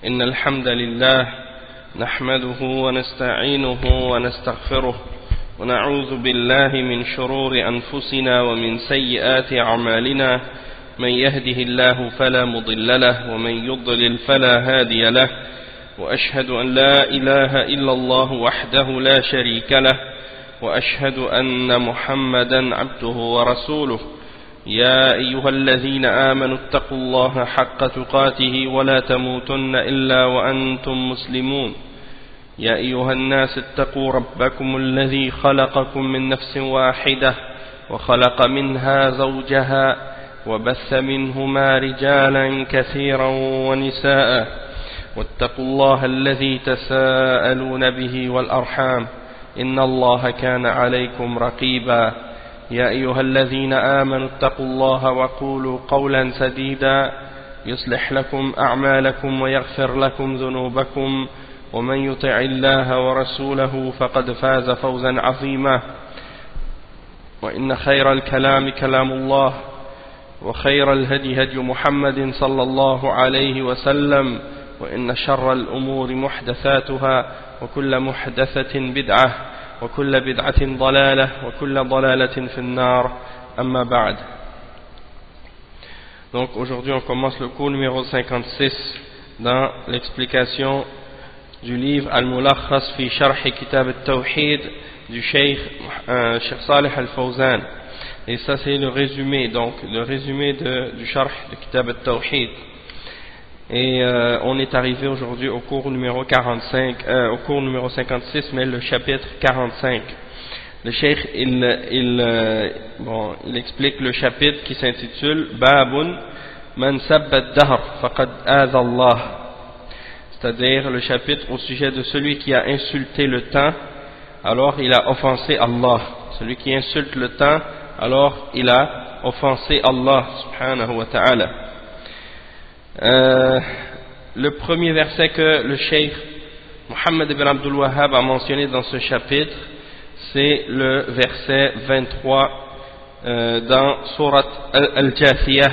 إن الحمد لله نحمده ونستعينه ونستغفره ونعوذ بالله من شرور أنفسنا ومن سيئات أعمالنا من يهده الله فلا مضل له ومن يضلل فلا هادي له وأشهد أن لا إله إلا الله وحده لا شريك له وأشهد أن محمدا عبده ورسوله يا أيها الذين آمنوا اتقوا الله حق تقاته ولا تموتن إلا وأنتم مسلمون يا أيها الناس اتقوا ربكم الذي خلقكم من نفس واحدة وخلق منها زوجها وبث منهما رجالا كثيرا ونساء واتقوا الله الذي تساءلون به والأرحام إن الله كان عليكم رقيبا يا أيها الذين آمنوا اتقوا الله وقولوا قولا سديدا يصلح لكم أعمالكم ويغفر لكم ذنوبكم ومن يطع الله ورسوله فقد فاز فوزا عظيما وإن خير الكلام كلام الله وخير الهدي هدي محمد صلى الله عليه وسلم وإن شر الأمور محدثاتها وكل محدثة بدعة وكل بدعة ضلالة وكل ضلالة في النار أما بعد. Donc aujourd'hui on commence le cours numéro 56 dans l'explication du livre Al-Mulakhas fi Sharh Kitab Al-Tawhid du Cheikh Salih Al-Fawzan. Et ça c'est le résumé, donc le résumé du Sharh de Kitab Al-Tawhid. Et on est arrivé aujourd'hui au cours numéro 56, mais le chapitre 45. Le Cheikh il explique le chapitre qui s'intitule Babun man sabba ad-dahr faqad aza Allah, c'est-à-dire le chapitre au sujet de celui qui a insulté le temps, alors il a offensé Allah. Celui qui insulte le temps, alors il a offensé Allah subhanahu wa ta'ala. Le premier verset que le Cheikh Mohammed ibn Abdul Wahhab a mentionné dans ce chapitre, c'est le verset 23 dans Surat Al-Jathiyah.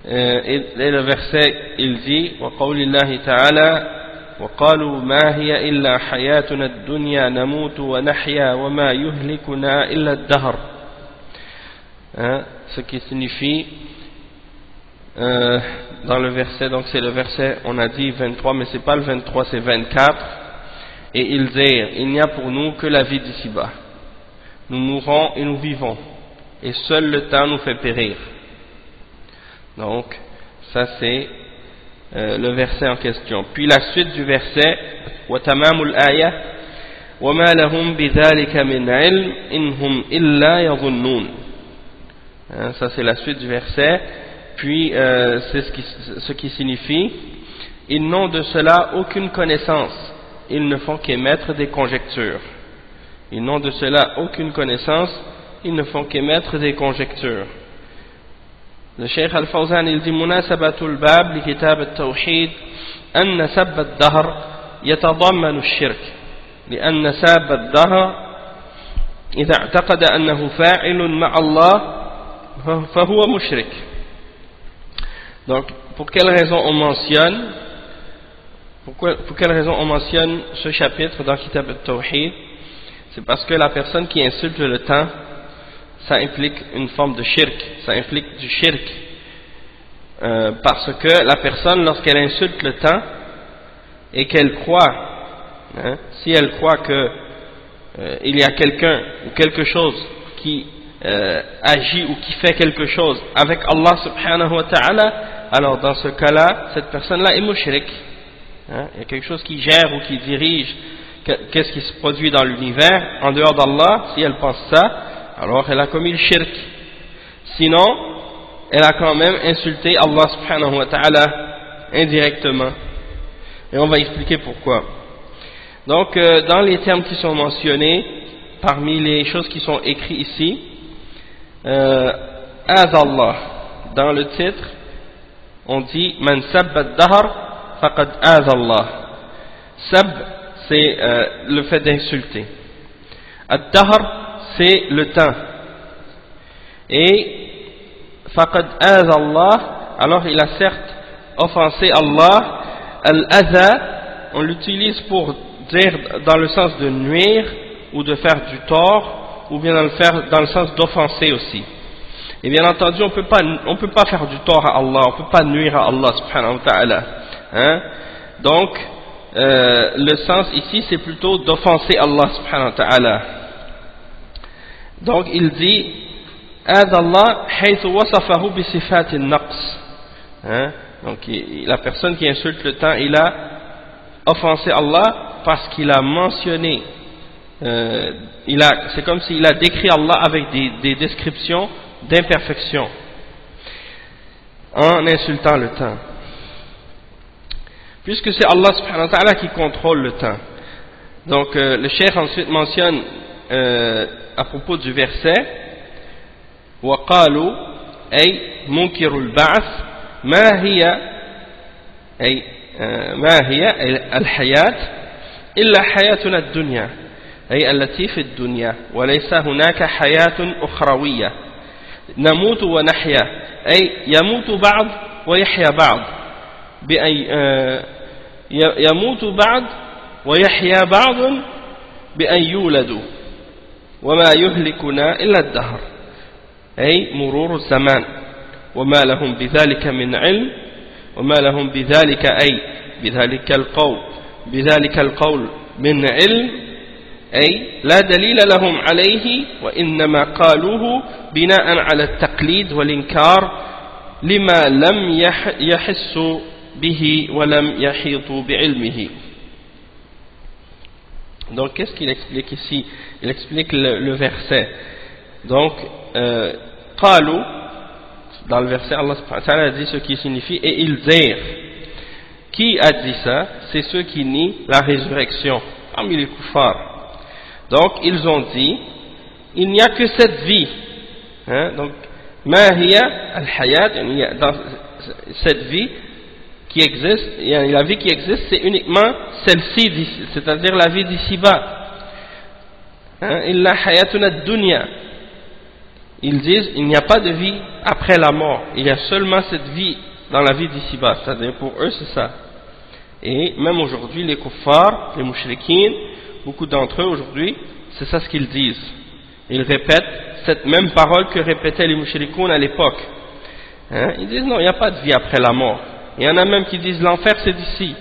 Et le verset il dit وقول الله تعالى وقالوا ما هي إلا حياتنا الدنيا نموت ونحيا وما يهلكنا إلا الدهر, ce qui signifie dans le verset, donc c'est le verset, on a dit 23, mais c'est pas le 23, c'est 24. Et ils dirent, il n'y a pour nous que la vie d'ici-bas. Nous mourons et nous vivons, et seul le temps nous fait périr. Donc, ça c'est le verset en question. Puis la suite du verset, وَتَمَامُ الْآيَةِ وَمَا لَهُمْ بِذَلِكَ مِنْ عِلْمٍ إِنْهُمْ إِلَّا يَظُنُّونَ. Ça c'est la suite du verset. Puis c'est ce qui signifie ils n'ont de cela aucune connaissance, ils ne font qu'émettre des conjectures. Ils n'ont de cela aucune connaissance, ils ne font qu'émettre des conjectures. Le Cheikh Al-Fawzan il dit munasabatul bab li kitab at-tawhid an sab ad-dahr yatadammanu ash-shirk لأن ساب الدهر إذا اعتقد أنه فاعل مع الله فهو مشرك. Donc, pour quelle raison on mentionne ce chapitre dans Kitab al-Tawhid? C'est parce que la personne qui insulte le temps, ça implique une forme de shirk, ça implique du shirk. Parce que la personne, lorsqu'elle insulte le temps et qu'elle croit, si elle croit que il y a quelqu'un ou quelque chose qui agit ou qui fait quelque chose avec Allah subhanahu wa ta'ala, alors dans ce cas-là, cette personne-là est mushrik. Il y a quelque chose qui gère ou qui dirige qu'est-ce qui se produit dans l'univers en dehors d'Allah. Si elle pense ça, alors elle a commis le shirk. Sinon, elle a quand même insulté Allah subhanahu wa ta'ala indirectement. Et on va expliquer pourquoi. Donc, dans les termes qui sont mentionnés, parmi les choses qui sont écrites ici, Allah, dans le titre, on dit Man sabba ad-dahr faqad Allah. Sab, c'est le fait d'insulter. Ad-dahr, c'est le temps. Et faqad Allah, alors il a certes offensé Allah al-adha, on l'utilise pour dire dans le sens de nuire ou de faire du tort, ou bien dans le sens d'offenser aussi. Et bien entendu, on peut pas faire du tort à Allah, on peut pas nuire à Allah subhanahu wa ta'ala. Hein? Donc, le sens ici, c'est plutôt d'offenser Allah subhanahu wa ta'ala. Donc, il dit, Ad Allah haythu wasafahu bi sifat an-naqs. Donc, la personne qui insulte le temps, il a offensé Allah parce qu'il a mentionné, c'est comme s'il a décrit Allah avec des descriptions d'imperfection en insultant le temps, puisque c'est Allah subhanahu wa ta'ala qui contrôle le temps. Donc le cheikh ensuite mentionne à propos du verset وقالوا أي منكر البعث ما هي الحياة إلا حياتنا الدنيا أي التي في الدنيا وليس هناك حياة أخروية نموت ونحيا أي يموت بعض ويحيا بعض يموت بعض ويحيا بعض بأن يولدوا وما يهلكنا إلا الدهر أي مرور الزمان وما لهم بذلك من علم وما لهم بذلك أي بذلك القول من علم أي لا دليل لهم عليه وإنما قالوه بناء على التقليد والإنكار لما لم يحسوا به ولم يحيطوا بعلمه. Donc qu'est-ce qu'il explique ici? Il explique le verset. Donc قالوا, dans le verset Allah subhanahu wa ta'ala dit ce qui signifie et ils dirent. Qui a dit ça? C'est ceux qui nient la résurrection parmi les kuffars. Donc ils ont dit il n'y a que cette vie, donc ma hiya al-hayat, dans cette vie qui existe, la vie qui existe c'est uniquement celle-ci, c'est-à-dire la vie d'ici-bas. Illa hayatuna ad-dunya. Ils disent il n'y a pas de vie après la mort, il y a seulement cette vie dans la vie d'ici-bas, c'est-à-dire pour eux c'est ça. Et même aujourd'hui les kuffars, les mushrikines, beaucoup d'entre eux aujourd'hui, c'est ça ce qu'ils disent. Ils répètent cette même parole que répétaient les mushrikoun à l'époque. Ils disent non, il n'y a pas de vie après la mort. Il y en a même qui disent l'enfer c'est d'ici.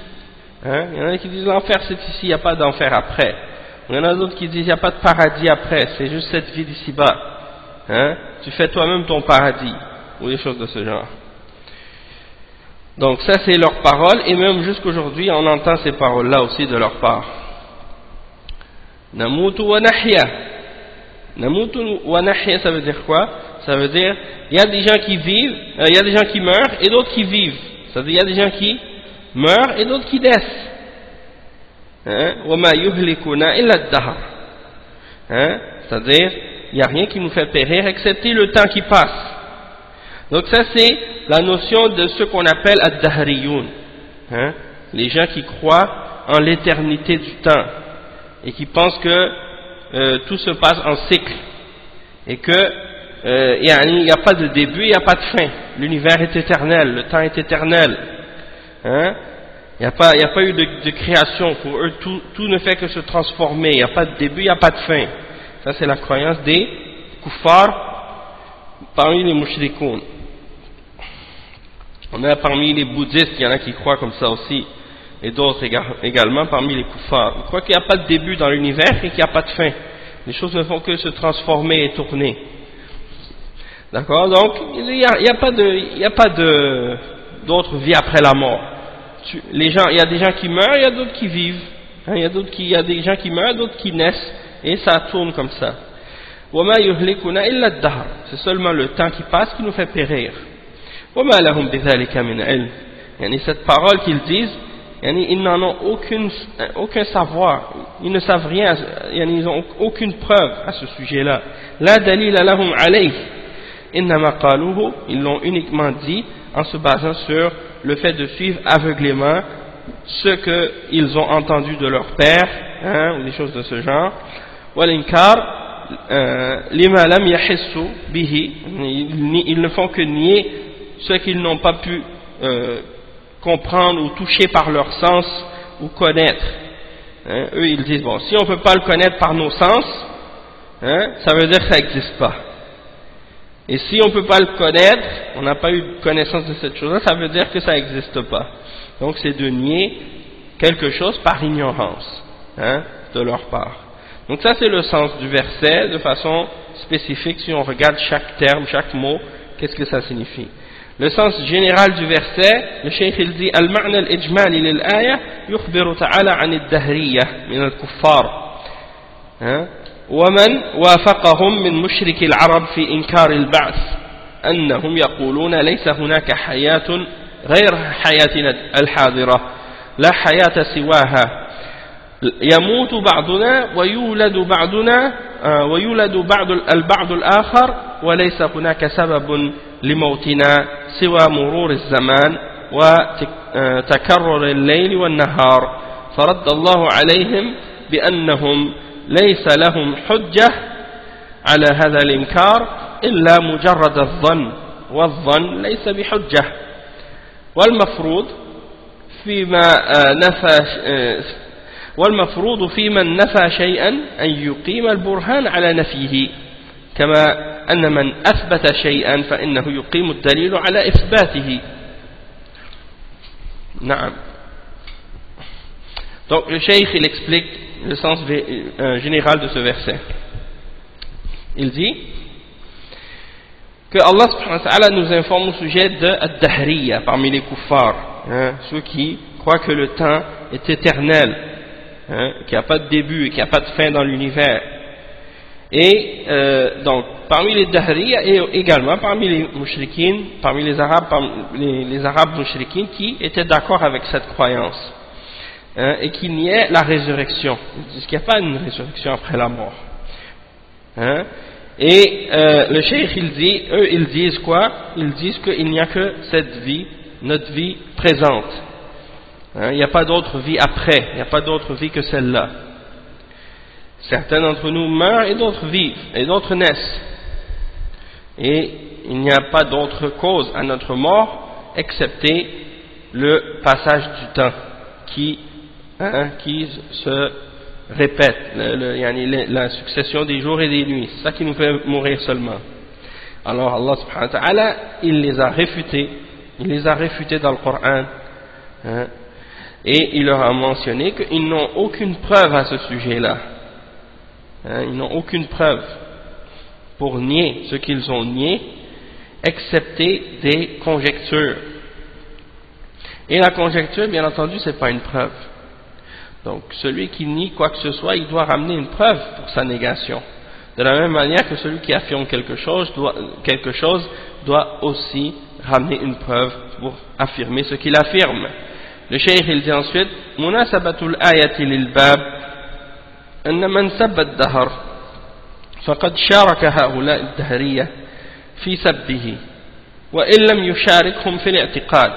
Il y en a qui disent l'enfer c'est ici, il n'y a pas d'enfer après. Il y en a d'autres qui disent il n'y a pas de paradis après, c'est juste cette vie d'ici-bas. Tu fais toi-même ton paradis, ou des choses de ce genre. Donc ça c'est leur parole, et même jusqu'aujourd'hui on entend ces paroles-là aussi de leur part. Namutu wa nahya. Namutu wa nahya, ça veut dire quoi? Ça veut dire il y a des gens qui vivent, il y a des gens qui meurent et d'autres qui vivent. C'est-à-dire il y a des gens qui meurent et d'autres qui naissent. Wa ma yuhlikuna illa ad-dahr. C'est-à-dire il n'y a rien qui nous fait périr excepté le temps qui passe. Donc ça c'est la notion de ce qu'on appelle ad-dahriyun, les gens qui croient en l'éternité du temps et qui pensent que tout se passe en cycle et que il n'y a pas de début, il n'y a pas de fin, l'univers est éternel, le temps est éternel, il n'y a pas eu de création, pour eux tout ne fait que se transformer, il n'y a pas de début, il n'y a pas de fin. Ça c'est la croyance des kuffars parmi les mushrikoun. On a parmi les bouddhistes, il y en a qui croient comme ça aussi, et d'autres également parmi les kuffars. Ils croient qu'il n'y a pas de début dans l'univers et qu'il n'y a pas de fin. Les choses ne font que se transformer et tourner. D'accord? Donc, il n'y a pas d'autre vie après la mort. Il y a des gens qui meurent, il y a d'autres qui vivent. Il y a des gens qui meurent, d'autres qui naissent, et ça tourne comme ça. وَمَا يُهْلِكُنَا إِلَّا الدَّهْرِ. C'est seulement le temps qui passe qui nous fait périr. وَمَا لَهُمْ بِذَلِكَ مِنْ عِلْمٍ. Cette parole qu'ils disent, ils n'en ont aucun savoir, ils ne savent rien, ils n'ont aucune preuve à ce sujet-là. لَا دَلِيلَ لَهُمْ عَلَيْهِ إِنَّمَا قَالُوهُ. Ils l'ont uniquement dit en se basant sur le fait de suivre aveuglément ce qu'ils ont entendu de leur père, ou des choses de ce genre. وَالْإِنْكَارِ لِمَا لَمْ يَحِسُّوا بِهِ. Ils ne font que nier ce qu'ils n'ont pas pu comprendre ou toucher par leur sens ou connaître. Hein, eux ils disent bon, si on ne peut pas le connaître par nos sens, hein, ça veut dire que ça n'existe pas. Et si on ne peut pas le connaître, on n'a pas eu connaissance de cette chose-là, ça veut dire que ça n'existe pas. Donc c'est de nier quelque chose par ignorance, hein, de leur part. Donc ça c'est le sens du verset de façon spécifique. Si on regarde chaque terme, chaque mot, qu'est-ce que ça signifie? Le sens général du verset, le cheikh il dit al-ma'na al-ijmali lil-aya yukhbiru ta'ala 'an ad-dahriyah min al-kuffar ومن وافقهم من مشرك العرب في إنكار البعث أنهم يقولون ليس هناك حياة غير حياتنا الحاضرة لا حياة سواها يموت بعضنا ويولد بعضنا ويولد البعض الآخر وليس هناك سبب لموتنا سوى مرور الزمان وتكرر الليل والنهار فرد الله عليهم بأنهم ليس لهم حجة على هذا الإنكار إلا مجرد الظن والظن ليس بحجة والمفروض في من نفى شيئا أن يقيم البرهان على نفيه كما أن من أثبت شيئا فإنه يقيم الدليل على إثباته. نعم. Donc le cheikh il explique le sens général de ce verset. Il dit que Allah subhanahu wa ta'ala nous informe au sujet de ad-dahriya parmi les kuffars, hein, ceux qui croient que le temps est éternel, hein, qu'il n'y a pas de début et qu'il n'y a pas de fin dans l'univers. Et donc parmi les dahriya et également parmi les mushrikines, parmi les arabes mushrikines qui étaient d'accord avec cette croyance. Hein, et qu'il niait la résurrection. Ils disent qu'il n'y a pas une résurrection après la mort. Hein, et le cheikh il dit, eux ils disent quoi? Ils disent qu'il n'y a que cette vie, notre vie présente. Hein, il n'y a pas d'autre vie après, il n'y a pas d'autre vie que celle-là. Certains d'entre nous meurent et d'autres vivent, et d'autres naissent. Et il n'y a pas d'autre cause à notre mort excepté le passage du temps qui se répète, la succession des jours et des nuits. C'est ça qui nous fait mourir seulement. Alors Allah subhanahu wa ta'ala, il les a réfutés dans le Coran, hein, et il leur a mentionné qu'ils n'ont aucune preuve à ce sujet-là. Hein, ils n'ont aucune preuve pour nier ce qu'ils ont nié, excepté des conjectures. Et la conjecture, bien entendu, c'est pas une preuve. Donc, celui qui nie quoi que ce soit, il doit ramener une preuve pour sa négation. De la même manière que celui qui affirme quelque chose doit aussi ramener une preuve pour affirmer ce qu'il affirme. Le cheikh il dit ensuite, munasabatul ayati lil bab anna man sabba ad-dahr faqad sharaka haula ad-dahriyah fi sabbihi wa in lam yusharikhum fi al-i'tiqad.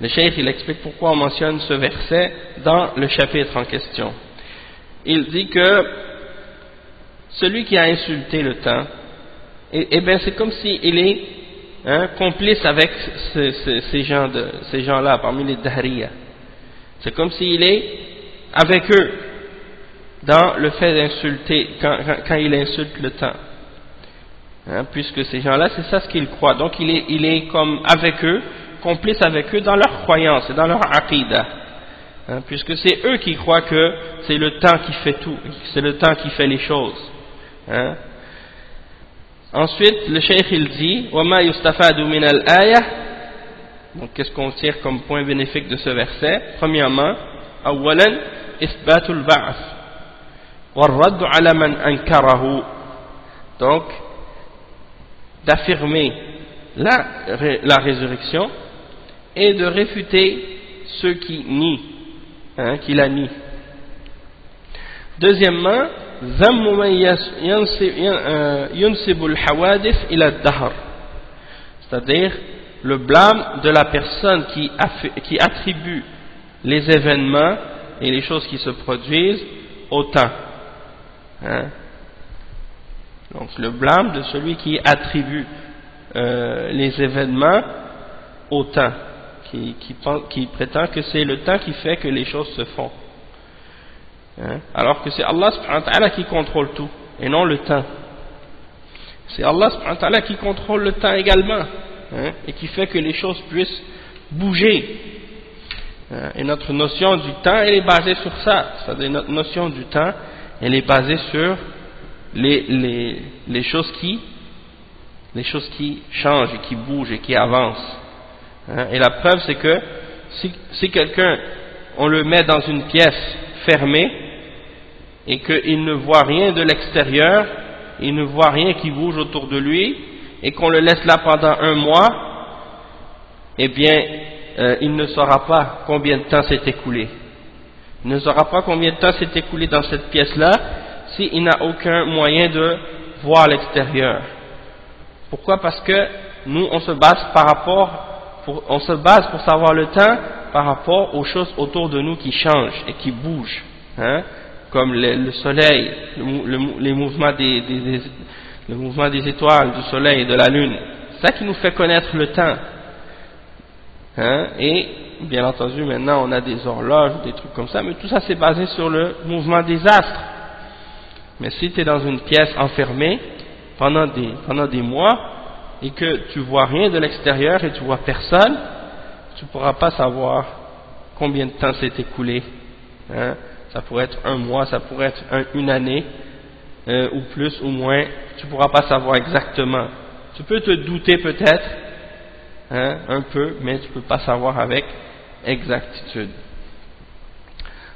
Le cheikh il explique pourquoi on mentionne ce verset dans le chapitre en question. Il dit que celui qui a insulté le temps, ben c'est comme s'il est complice avec ces gens-là parmi les dahriya. C'est comme s'il est avec eux dans le fait d'insulter quand il insulte le temps. Hein, puisque ces gens-là, c'est ça ce qu'ils croient. Donc il est comme avec eux, complice avec eux dans leur croyance et dans leur aqidah, hein, puisque c'est eux qui croient que c'est le temps qui fait tout, c'est le temps qui fait les choses, hein. Ensuite le cheikh il dit وَمَا يُسْتَفَادُ مِنَ الْآيَةِ. Donc qu'est-ce qu'on tire comme point bénéfique de ce verset? Premièrement, أولا إثبات البعث والرد على من أنكره. Donc d'affirmer la résurrection et de réfuter ceux qui nient, hein, qui la nient. Deuxièmement, ذم من ينسب الحوادث إلى الدهر, c'est-à-dire le blâme de la personne qui attribue les événements et les choses qui se produisent au temps, hein. Donc le blâme de celui qui attribue les événements au temps, qui prétend que c'est le temps qui fait que les choses se font. Alors que c'est Allah subhanahu wa ta'ala qui contrôle tout, et non le temps. C'est Allah subhanahu wa ta'ala qui contrôle le temps également, et qui fait que les choses puissent bouger. Et notre notion du temps, elle est basée sur ça. C'est-à-dire notre notion du temps, elle est basée sur les choses qui changent et qui bougent et qui avancent. Et la preuve, c'est que si quelqu'un, on le met dans une pièce fermée et qu'il ne voit rien de l'extérieur, il ne voit rien qui bouge autour de lui, et qu'on le laisse là pendant un mois, eh bien, il ne saura pas combien de temps s'est écoulé. Il ne saura pas combien de temps s'est écoulé dans cette pièce-là s'il n'a aucun moyen de voir l'extérieur. Pourquoi? Parce que nous, on se base pour savoir le temps par rapport aux choses autour de nous qui changent et qui bougent, comme le soleil, les mouvements le mouvement des étoiles, du soleil et de la lune. C'est ça qui nous fait connaître le temps. Et bien entendu, maintenant on a des horloges, des trucs comme ça, mais tout ça c'est basé sur le mouvement des astres. Mais si tu es dans une pièce enfermée pendant des mois et que tu vois rien de l'extérieur et tu vois personne, tu ne pourras pas savoir combien de temps s'est écoulé. Ça pourrait être un mois, ça pourrait être une année, ou plus ou moins, tu ne pourras pas savoir exactement. Tu peux te douter peut-être, un peu, mais tu ne peux pas savoir avec exactitude.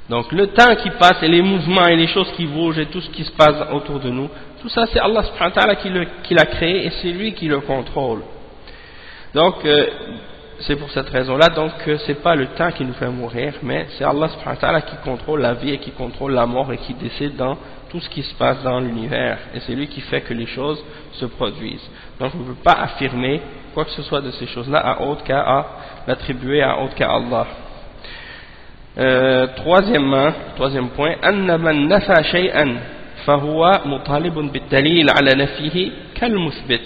Donc le temps qui passe et les mouvements et les choses qui bougent et tout ce qui se passe autour de nous, tout ça c'est Allah subhanahu wa ta'ala qui l'a créé et c'est lui qui le contrôle. Donc c'est pour cette raison-là donc c'est pas le temps qui nous fait mourir, mais c'est Allah subhanahu wa ta'ala qui contrôle la vie et qui contrôle la mort et qui décide dans tout ce qui se passe dans l'univers, et c'est lui qui fait que les choses se produisent. Donc je ne veux pas affirmer quoi que ce soit de ces choses-là à l'attribuer à autre qu'à Allah. Troisième point, أن من نفى شيئا فهو مطالب بالدليل على نفيه كالمثبت.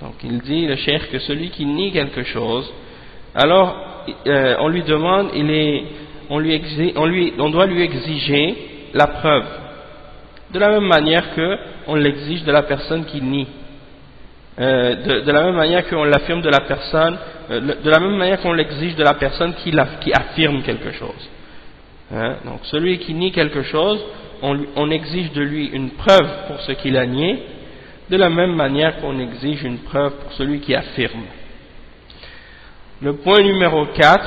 Donc il dit le cheikh que celui qui nie quelque chose, alors on lui demande, on doit lui exiger la preuve, de la même manière que on l'exige de la personne qui nie, de la même manière qu'on l'affirme de la personne, de la même manière qu'on l'exige de la personne qui affirme quelque chose. Donc celui qui nie quelque chose, on exige de lui une preuve pour ce qu'il a nié, de la même manière qu'on exige une preuve pour celui qui affirme. Le point numéro 4,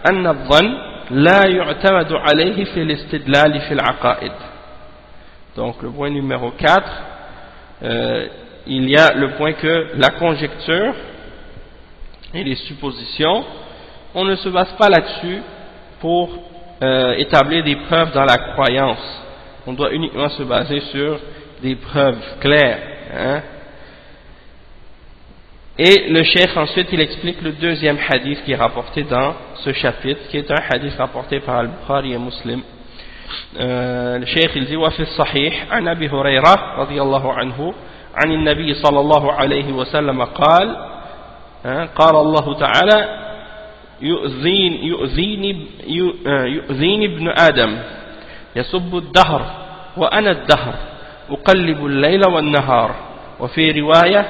أن الظن لا يعتمد عليه في الاستدلال في العقائد. Donc le point numéro 4, il y a le point que la conjecture et les suppositions, on ne se base pas là-dessus pour établir des preuves dans la croyance. On doit uniquement se baser sur des preuves claires. Et le cheikh ensuite il explique le deuxième hadith qui est rapporté dans ce chapitre, qui est un hadith rapporté par Al-Bukhari et Muslim. Le cheikh il dit وفي الصحيح عن أبي هريرة رضي الله عنه عن النبي صلى الله عليه وسلم قال قال الله تعالى يؤذيني ابن آدم يسب الدهر وأنا الدهر أقلب الليل والنهار وفي رواية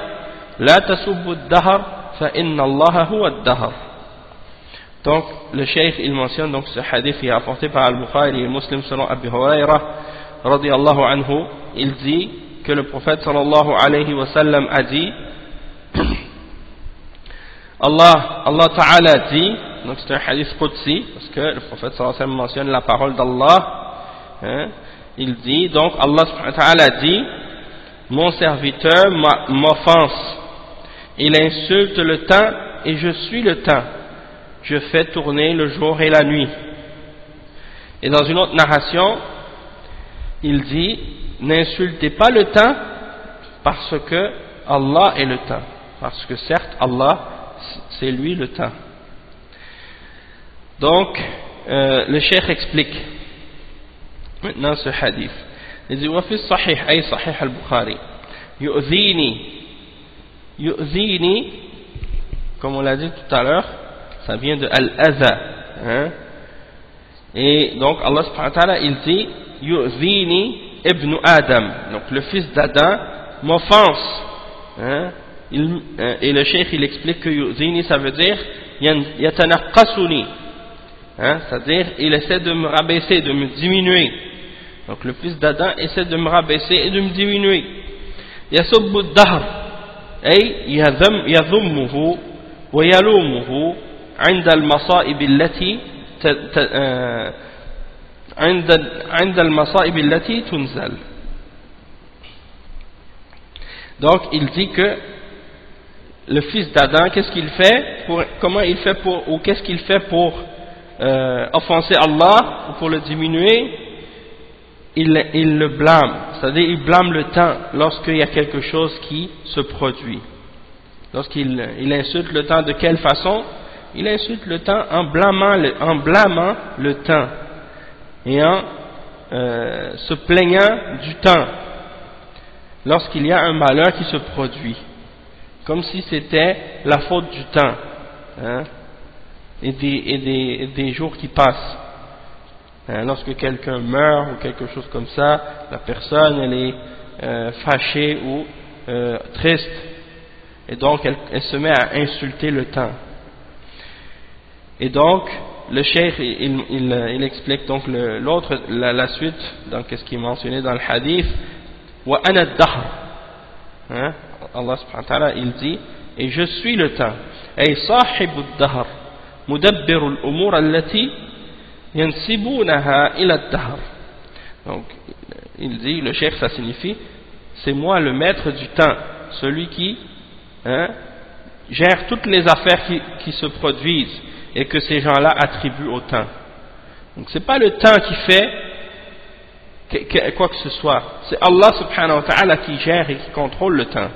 لا تسب الدهر فإن الله هو الدهر. Donc le cheikh il mentionne donc ce hadith qui est apporté par Al-Bukhari et Muslim selon Abu Huraira radiyallahu anhu. Il dit que le prophète sallallahu alayhi wa sallam a dit Allah Ta'ala dit, donc c'est un hadith qudsi parce que le prophète sallallahu alayhi wa sallam mentionne la parole d'Allah, il dit donc Allah subhanahu wa ta'ala dit mon serviteur m'offense, il insulte le temps et je suis le temps, je fais tourner le jour et la nuit. Et dans une autre narration il dit n'insultez pas le temps parce que Allah est le temps, parce que certes Allah c'est lui le temps. Donc le cheikh explique maintenant ce hadith. Il dit وفي الصحيح أي صحيح البخاري يؤذيني comme on l'a dit tout à l'heure ça vient de al-adha, hein. Et donc Allah subhanahu wa ta'ala il dit yu'zini ibn Adam, donc le fils d'Adam m'offense, hein. Et le cheikh il explique que yu'zini ça veut dire yatanaqqasuni, hein, c'est-à-dire il essaie de me rabaisser, de me diminuer. Donc le fils d'Adam essaie de me rabaisser et de me diminuer. Yasubbu ad-dahr ay yadhummuhu wa yalumuhu 'inda al-masa'ib allati عند المصائب التي تنزل. Donc il dit que le fils d'Adam, qu'est-ce qu'il fait pour, comment il fait pour, ou qu'est-ce qu'il fait pour offenser Allah ou pour le diminuer? Il le blâme, c'est-à-dire il blâme le temps lorsqu'il y a quelque chose qui se produit. Lorsqu'il insulte le temps, de quelle façon? Il insulte le temps en blâmant le temps et en se plaignant du temps lorsqu'il y a un malheur qui se produit, comme si c'était la faute du temps, hein, et des jours qui passent. Lorsque quelqu'un meurt ou quelque chose comme ça, la personne elle est fâchée ou triste, et donc elle se met à insulter le temps. Et donc le cheikh il explique donc la suite dans ce qui est mentionné dans le hadith. Wa ana ad-dahr, hein, Allah subhanahu wa ta'ala il dit et je suis le temps, ay sahibu ad-dahr mudabbiru al-umur allati yansibunaha ila ad-dahr. Donc il dit, le cheikh ça signifie c'est moi le maître du temps, celui qui, hein, gère toutes les affaires qui se produisent et que ces gens-là attribuent au temps. Donc c'est pas le temps qui fait quoi que ce soit, c'est Allah subhanahu wa ta'ala qui gère et qui contrôle le temps.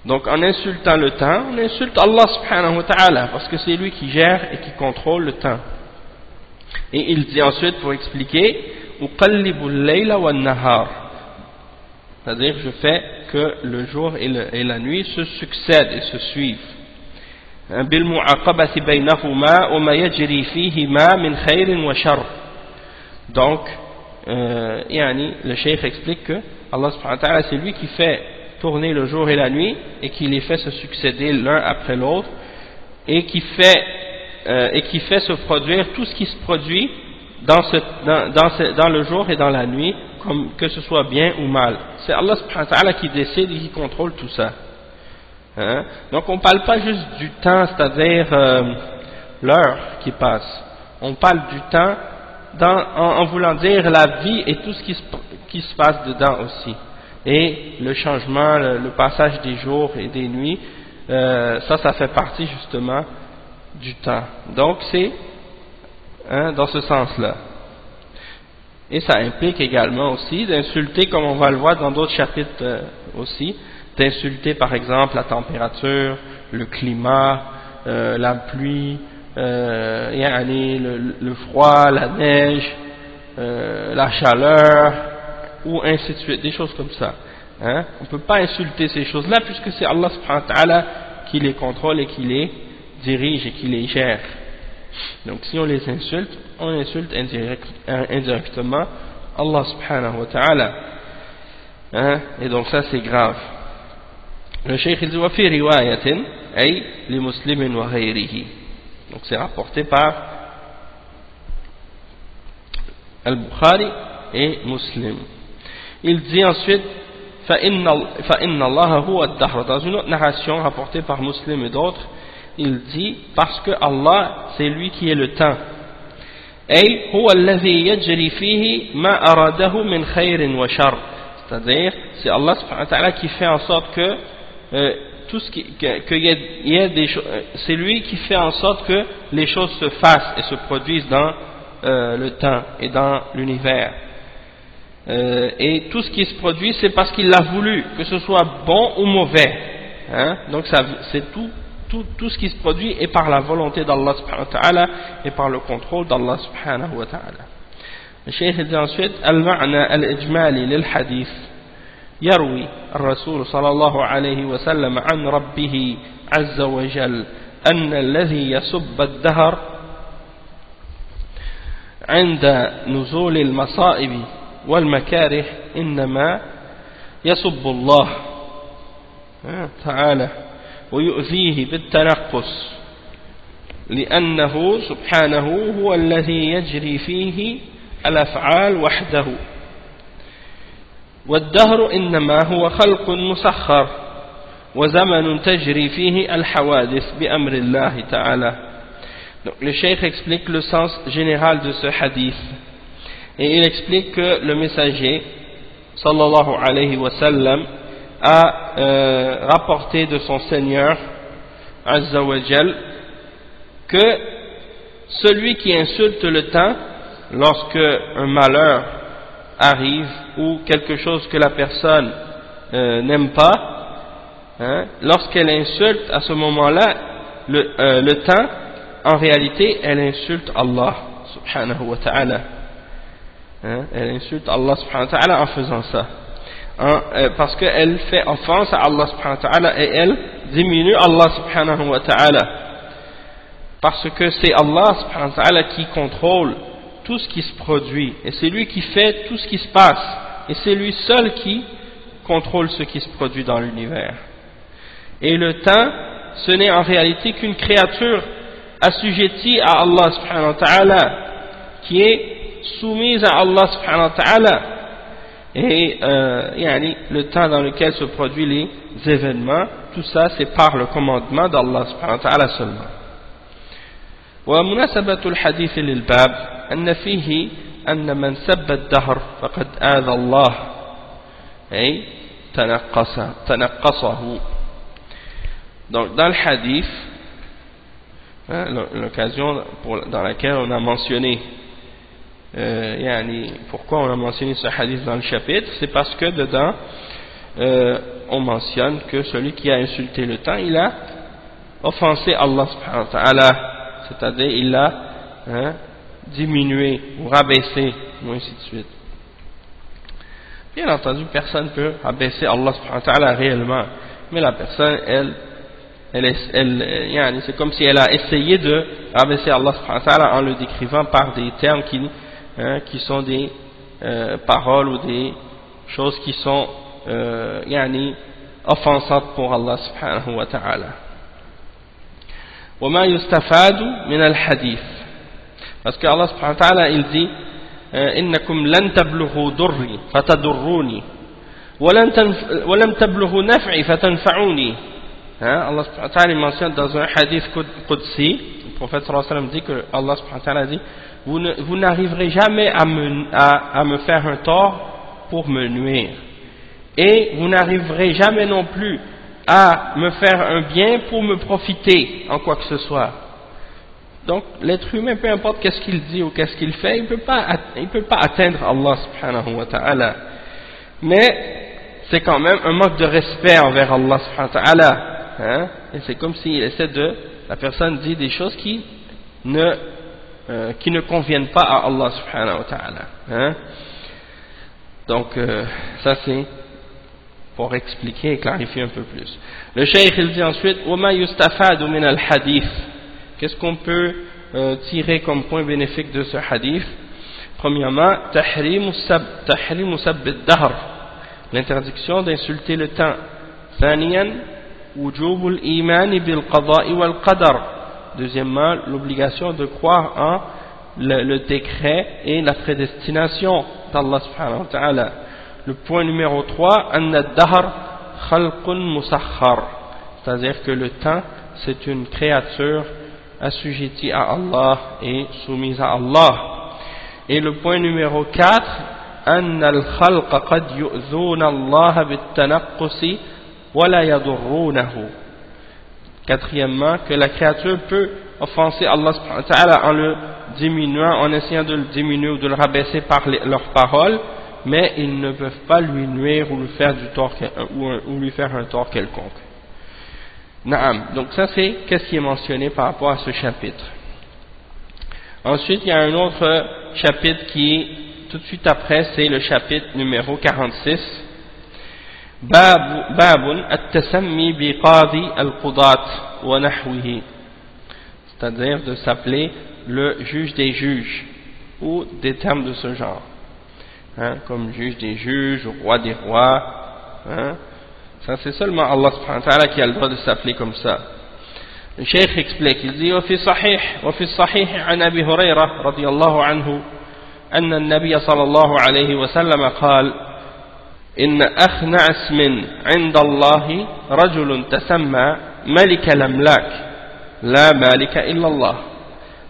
Donc en insultant le temps, on insulte Allah subhanahu wa ta'ala parce que c'est lui qui gère et qui contrôle le temps. Et il dit ensuite pour expliquer uqallibu al-layla wan-nahar, c'est-à-dire je fais que le jour et la nuit se succèdent et se suivent. بالمعاقبة بينهما وما يجري فيهما من خير وشر. Donc le cheikh explique que Allah subhanahu wa ta'ala c'est lui qui fait tourner le jour et la nuit et qui les fait se succéder l'un après l'autre et qui fait se produire tout ce qui se produit dans le jour et dans la nuit, comme que ce soit bien ou mal. C'est Allah subhanahu wa ta'ala qui décide et qui contrôle tout ça. Hein? Donc on ne parle pas juste du temps, c'est-à-dire l'heure qui passe. On parle du temps en voulant dire la vie et tout ce qui se passe dedans aussi. Et le changement, le passage des jours et des nuits, ça fait partie justement du temps. Donc c'est dans ce sens-là. Et ça implique également aussi d'insulter, comme on va le voir dans d'autres chapitres aussi, d'insulter par exemple la température, le climat, la pluie, le froid, la neige, la chaleur, ou ainsi de suite, des choses comme ça. Hein? On ne peut pas insulter ces choses-là puisque c'est Allah subhanahu wa ta'ala qui les contrôle et qui les dirige et qui les gère. Donc si on les insulte, on insulte indirectement Allah subhanahu wa ta'ala. Hein? Et donc ça c'est grave. Le cheikh il dit wa fi riwayatin ay li muslimin wa ghayrihi. Donc c'est rapporté par Al-Bukhari et Muslim. Il dit ensuite فإن الله هو الدهر. Dans une autre narration rapportée par Muslim et d'autres, il dit parce que Allah c'est lui qui est le temps. أي هو الذي يجري فيه ما أراده من خير وشر. C'est-à-dire c'est Allah subhanahu wa ta'ala qui fait en sorte que tout ce c'est lui qui fait en sorte que les choses se fassent et se produisent dans le temps et dans l'univers. Et tout ce qui se produit c'est parce qu'il l'a voulu, que ce soit bon ou mauvais. Hein? Donc c'est tout ce qui se produit est par la volonté d'Allah subhanahu wa ta'ala et par le contrôle d'Allah subhanahu wa ta'ala. Le cheikh dit ensuite al-ma'na al-ijmali lil-hadith يروي الرسول صلى الله عليه وسلم عن ربه عز وجل أن الذي يسب الدهر عند نزول المصائب والمكاره إنما يسب الله تعالى ويؤذيه بالتنقص لأنه سبحانه هو الذي يجري فيه الأفعال وحده والدهر إنما هو خلق مسخر وزمن تجري فيه الحوادث بأمر الله تعالى. Donc, le cheikh explique le sens général de ce hadith et il explique que le messager sallallahu alayhi wa sallam a rapporté de son Seigneur azza wa jal que celui qui insulte le temps lorsque un malheur arrive ou quelque chose que la personne n'aime pas, lorsqu'elle insulte à ce moment-là le temps, en réalité elle insulte Allah subhanahu wa ta'ala, elle insulte Allah subhanahu wa ta'ala en faisant ça, parce qu'elle fait offense à Allah subhanahu wa ta'ala et elle diminue Allah subhanahu wa ta'ala, parce que c'est Allah subhanahu wa ta'ala qui contrôle tout ce qui se produit et c'est lui qui fait tout ce qui se passe et c'est lui seul qui contrôle ce qui se produit dans l'univers. Et le temps, ce n'est en réalité qu'une créature assujettie à Allah subhanahu wa ta'ala, qui est soumise à Allah subhanahu wa ta'ala, et le temps dans lequel se produisent les événements, tout ça c'est par le commandement d'Allah subhanahu wa ta'ala seulement. ومناسبة الحديث للباب أن فيه أن من سب الدهر فقد آذى الله أي تنقصه. Donc dans le hadith, l'occasion dans laquelle on a mentionné pourquoi on a mentionné ce hadith dans le chapitre, c'est parce que dedans on mentionne que celui qui a insulté le temps, il a offensé Allah subhanahu wa ta'ala, c'est-à-dire il l'a diminué ou rabaissé, ou ainsi de suite. Bien entendu, personne ne peut rabaisser Allah subhanahu wa ta'ala réellement, mais la personne, c'est comme si elle a essayé de rabaisser Allah subhanahu wa ta'ala en le décrivant par des termes qui sont des paroles ou des choses qui sont offensantes pour Allah subhanahu wa ta'ala. وما يستفاد من الحديث, parce que Allah subhanahu wa ta'ala il dit إنكم لن تبلغوا ضري فتضروني ولن تبلغوا نفعي فتنفعوني. Allah subhanahu wa ta'ala mentionne dans un hadith qudsi, le prophète sallallahu alayhi wa sallam dit que Allah subhanahu wa ta'ala dit vous n'arriverez jamais à me faire un tort pour me nuire, et vous n'arriverez jamais non plus à me faire un bien pour me profiter en quoi que ce soit. Donc l'être humain, peu importe qu'est-ce qu'il dit ou qu'est-ce qu'il fait, il peut pas atteindre Allah subhanahu wa ta'ala, mais c'est quand même un manque de respect envers Allah subhanahu wa ta'ala, et c'est comme s'il essaie la personne dit des choses qui ne conviennent pas à Allah subhanahu wa ta'ala, donc ça c'est pour expliquer et clarifier un peu plus. Le cheikh il dit ensuite وَمَا يُسْتَفَادُ مِنَ الْحَدِيثِ, qu'est-ce qu'on peut tirer comme point bénéfique de ce hadith? Premièrement, تحريم سب الدهر, l'interdiction d'insulter le temps. ثانيا وجوب الإيمان بالقضاء والقدر, deuxièmement l'obligation de croire en le décret et la prédestination d'Allah subhanahu wa ta'ala. Le point numéro 3, أن الدهر خلق مسخر, c'est-à-dire que le temps c'est une créature assujettie à Allah et soumise à Allah. Et le point numéro 4, أن الخلق قد يؤذون الله بالتنقص ولا يضرونه. Quatrièmement, que la créature peut offenser Allah subhanahu wa ta'ala en le diminuant, en essayant de le diminuer ou de le rabaisser par leurs paroles, mais ils ne peuvent pas lui nuire ou lui faire du tort ou lui faire un tort quelconque. Naam. Donc ça c'est qu'est-ce qui est mentionné par rapport à ce chapitre. Ensuite il y a un autre chapitre qui est tout de suite après, c'est le chapitre numéro 46. Babun at-tasammi bi qadi al-qudat wa nahwihi. c'est-à-dire de s'appeler le juge des juges, ou des termes de ce genre, hein, comme juge des juges, roi des rois, hein. Ça c'est seulement Allah subhanahu wa ta'ala qui a le droit de s'appeler comme ça. Le cheikh explique, il dit وفي الصحيح عن أبي هريرة رضي الله عنه أن النبي صلى الله عليه وسلم قال إن أخنع اسم عند الله رجل تسمى ملك الأملاك لا مالك إلا الله.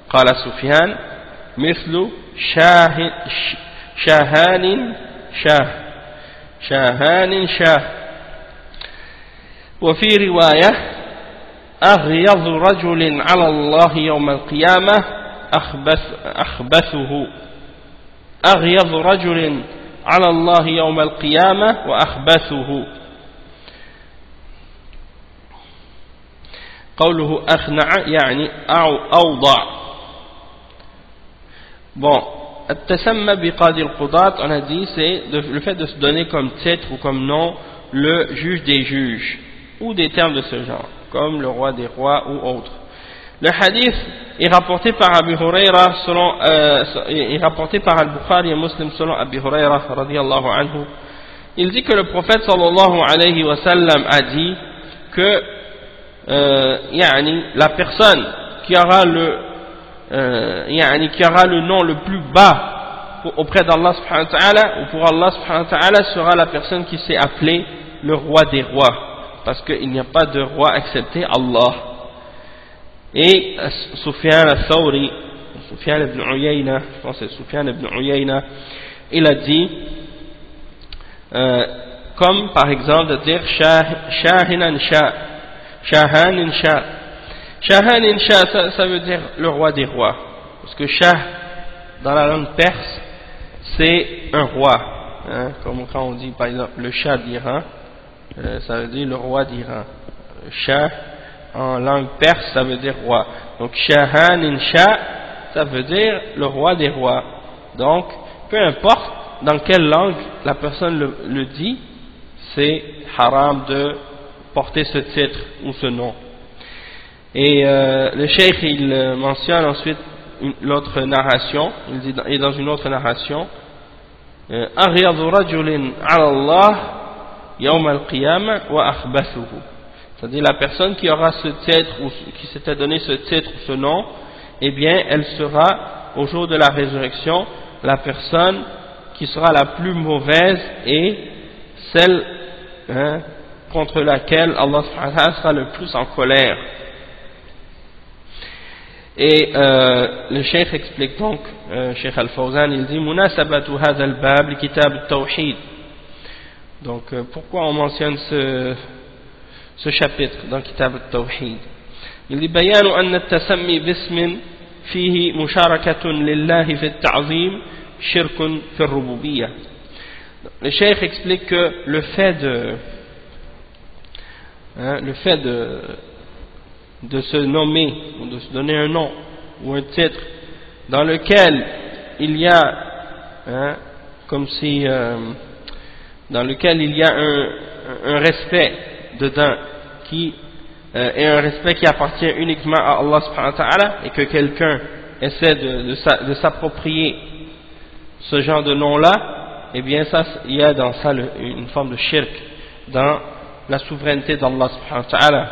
قال سفيان مثل شاهان شاه. وفي رواية أغيظ رجل على الله يوم القيامة أخبثه. أغيظ رجل على الله يوم القيامة وأخبثه. قوله أخنع يعني أوضع. Bon, التسمى بقاضي القضاة, on a dit, c'est le fait de se donner comme titre ou comme nom le juge des juges, ou des termes de ce genre, comme le roi des rois ou autre. Le hadith est rapporté par Abu Huraira est rapporté par Al-Bukhari et Muslim selon Abu Huraira radiyallahu anhu. Il dit que le prophète sallallahu alayhi wa sallam a dit que la personne qui aura le nom le plus bas auprès d'Allah subhanahu wa ta'ala, ou pour Allah subhanahu wa ta'ala, sera la personne qui s'est appelée le roi des rois, parce qu'il n'y a pas de roi excepté Allah. Et Sufyan al-Thawri, Sufyan ibn Uyayna, je pense que c'est Sufyan ibn Uyayna, il a dit comme par exemple de dire Shahanin Shah, ça veut dire le roi des rois, parce que Shah dans la langue perse c'est un roi, hein, comme quand on dit par exemple le Shah d'Iran, ça veut dire le roi d'Iran. Shah en langue perse ça veut dire roi, donc Shahanin Shah ça veut dire le roi des rois. Donc peu importe dans quelle langue la personne le dit, c'est haram de porter ce titre ou ce nom. Et le cheikh il mentionne ensuite l'autre narration, il dit, et dans une autre narration, أغيظ رجل على الله يوم القيامة وأخبثه, c'est-à-dire la personne qui aura ce titre ou qui s'était donné ce titre ou ce nom, eh bien elle sera au jour de la résurrection la personne qui sera la plus mauvaise et celle contre laquelle Allah subhanahu wa ta'ala sera le plus en colère. Et le cheikh explique donc, Cheikh Al-Fawzan, il dit munasabatu hadha al-bab li kitab al-tawhid. Donc pourquoi on mentionne ce chapitre dans kitab al-tawhid? Il dit bayanu anna at-tasammi bismin fihi musharakatun lillahi fi at-ta'zim shirkun fi ar-rububiyyah. Le cheikh explique que le fait de se nommer ou de se donner un nom ou un titre dans lequel il y a dans lequel il y a un respect dedans qui est un respect qui appartient uniquement à Allah subhanahu wa ta'ala, et que quelqu'un essaie de s'approprier ce genre de nom là, eh bien ça, il y a dans ça une forme de shirk dans la souveraineté d'Allah subhanahu wa ta'ala,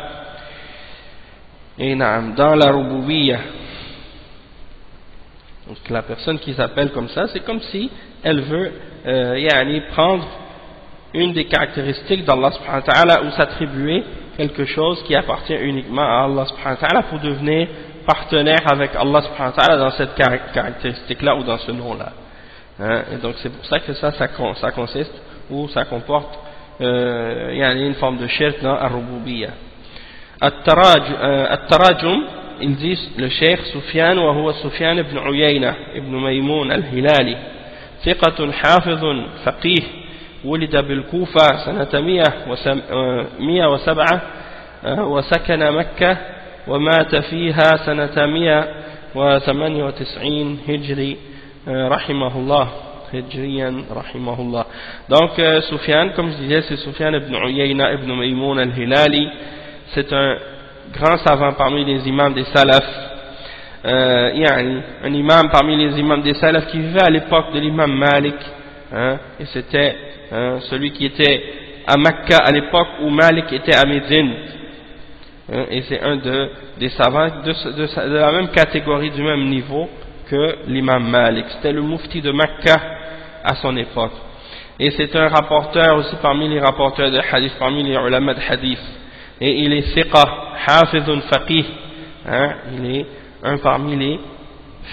et dans la rububiyyah. Donc la personne qui s'appelle comme ça, c'est comme si elle veut prendre une des caractéristiques d'Allah subhanahu wa ta'ala, ou s'attribuer quelque chose qui appartient uniquement à Allah subhanahu wa ta'ala pour devenir partenaire avec Allah subhanahu wa ta'ala dans cette caractéristique là ou dans ce nom là. Et donc c'est pour ça que ça consiste, ou ça comporte une forme de shirk dans al-rububiyyah. التراجم, il dit le cheikh Sufyan, وهو سفيان بن عيينة ابن ميمون الهلالي ثقة حافظ فقيه, ولد بالكوفة سنة 107 وسكن مكة ومات فيها سنة 198 هجري رحمه الله هجريا رحمه الله. Donc Sufyan, comme je disais, c'est Sufyan ibn Uyayna ibn Maymoun al-Hilali. C'est un grand savant parmi les imams des salafs, un imam parmi les imams des salaf qui vivait à l'époque de l'imam Malik, et c'était celui qui était à Mecca à l'époque où Malik était à Médine, et c'est un des savants de la même catégorie, du même niveau que l'imam Malik. C'était le mufti de Mecca à son époque, et c'est un rapporteur aussi parmi les rapporteurs de hadith, parmi les ulama de hadith, et il est thiqa, hafizun faqih, il est un parmi les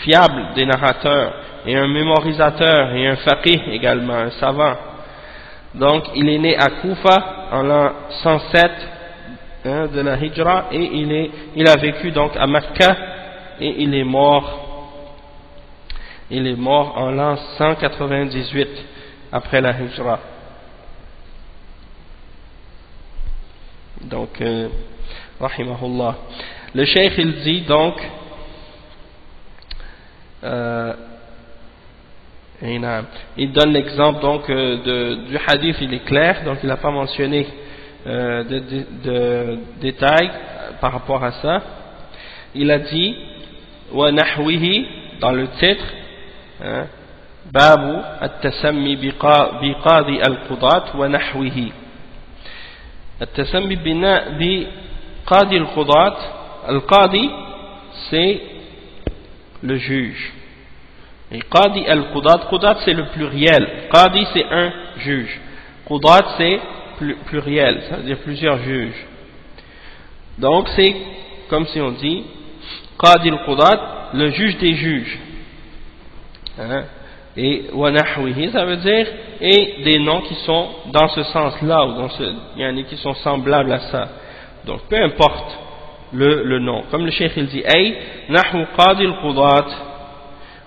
fiables des narrateurs, et un mémorisateur, et un faqih également, un savant. Donc il est né à Koufa en l'an 107 de la Hijra, et il a vécu donc à Mecca, et il est mort en l'an 198 après la Hijra. Donc rahimahullah. Le cheikh il dit donc il donne l'exemple donc du hadith, il est clair, donc il n'a pas mentionné de détails par rapport à ça. Il a dit wa nahwihi dans le titre, babu at-tasammi bi qadi al-qudat wa nahwihi. At-tasammi bi qadi al-qudat, al-qadi c'est le juge, et qadi al-qudat, qudat c'est le pluriel, qadi c'est un juge, qudat c'est pluriel, ça veut dire plusieurs juges. Donc c'est comme si on dit qadi al-qudat, le juge des juges, et wa nahwihi, ça veut dire et des noms qui sont dans ce sens-là, ou qui sont semblables à ça. Donc peu importe le nom, comme le cheikh il dit ay nahwu qadi al-qudat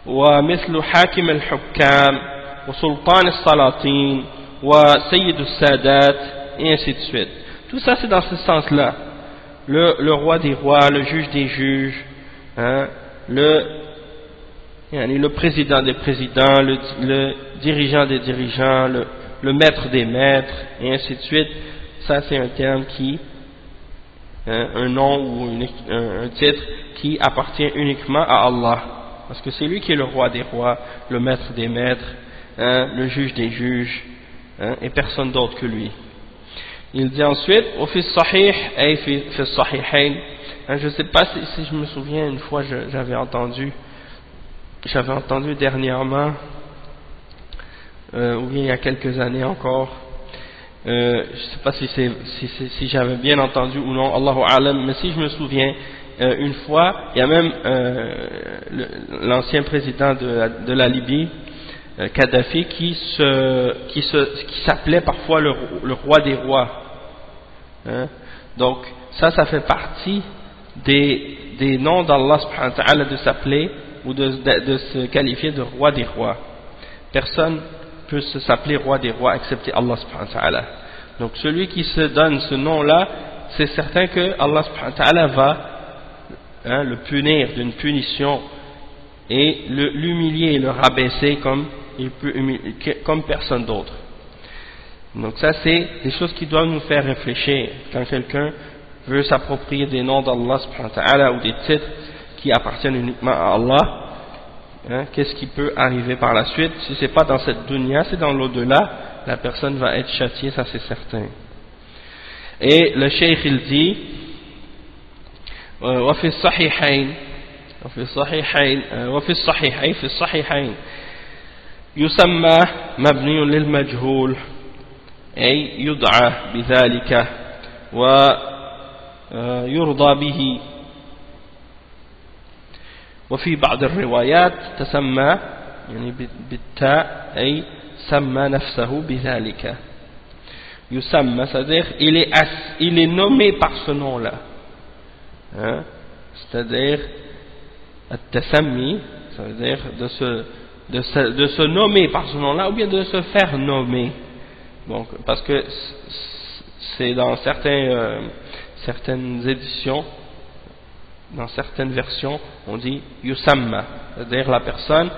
wa mithlu hakim al-hukam wa sultan al-salatin wa sayyid al-sadat, et ainsi de suite. Tout ça c'est dans ce sens-là, le roi des rois, le juge des juges, le président des présidents, le dirigeant des dirigeants, le maître des maîtres, et ainsi de suite. Ça c'est un terme qui, un nom ou un titre qui appartient uniquement à Allah, parce que c'est lui qui est le roi des rois, le maître des maîtres, le juge des juges, et personne d'autre que lui. Il dit ensuite au fi sahih ay fi sahihain. Je ne sais pas si je me souviens, une fois j'avais entendu dernièrement, ou bien il y a quelques années encore, je ne sais pas si j'avais bien entendu ou non, Allahu A'lam, mais si je me souviens, une fois, il y a même l'ancien président de la Libye, Kadhafi, qui s'appelait parfois le roi des rois. Donc ça fait partie des noms d'Allah subhanahu wa ta'ala, de s'appeler ou de se qualifier de roi des rois. Personne peut s'appeler roi des rois excepté Allah subhanahu wa ta'ala. Donc celui qui se donne ce nom-là, c'est certain que Allah subhanahu wa ta'ala va le punir d'une punition et l'humilier et le rabaisser comme personne d'autre. Donc ça c'est des choses qui doivent nous faire réfléchir quand quelqu'un veut s'approprier des noms d'Allah subhanahu wa ta'ala ou des titres qui appartiennent uniquement à Allah. Qu'est-ce qui peut arriver par la suite? Si c'est pas dans cette dunya, c'est dans l'au-delà, la personne va être châtiée, ça c'est certain. Et le cheikh il dit وفي الصحيحين يسمى مبني للمجهول أي يدعى بذلك ويرضى به. وفي بعض الروايات تسمى يعني بالتاء أي سمى نفسه بذلك. يسمى c'est-à-dire il est nommé par ce nom-là, c'est-à-dire at-tasammi, ça veut dire de se nommer par ce nom-là, ou bien de se faire nommer. Donc parce que c'est dans certaines éditions, dans certaines versions, on dit yusamma, c'est-à-dire la personne,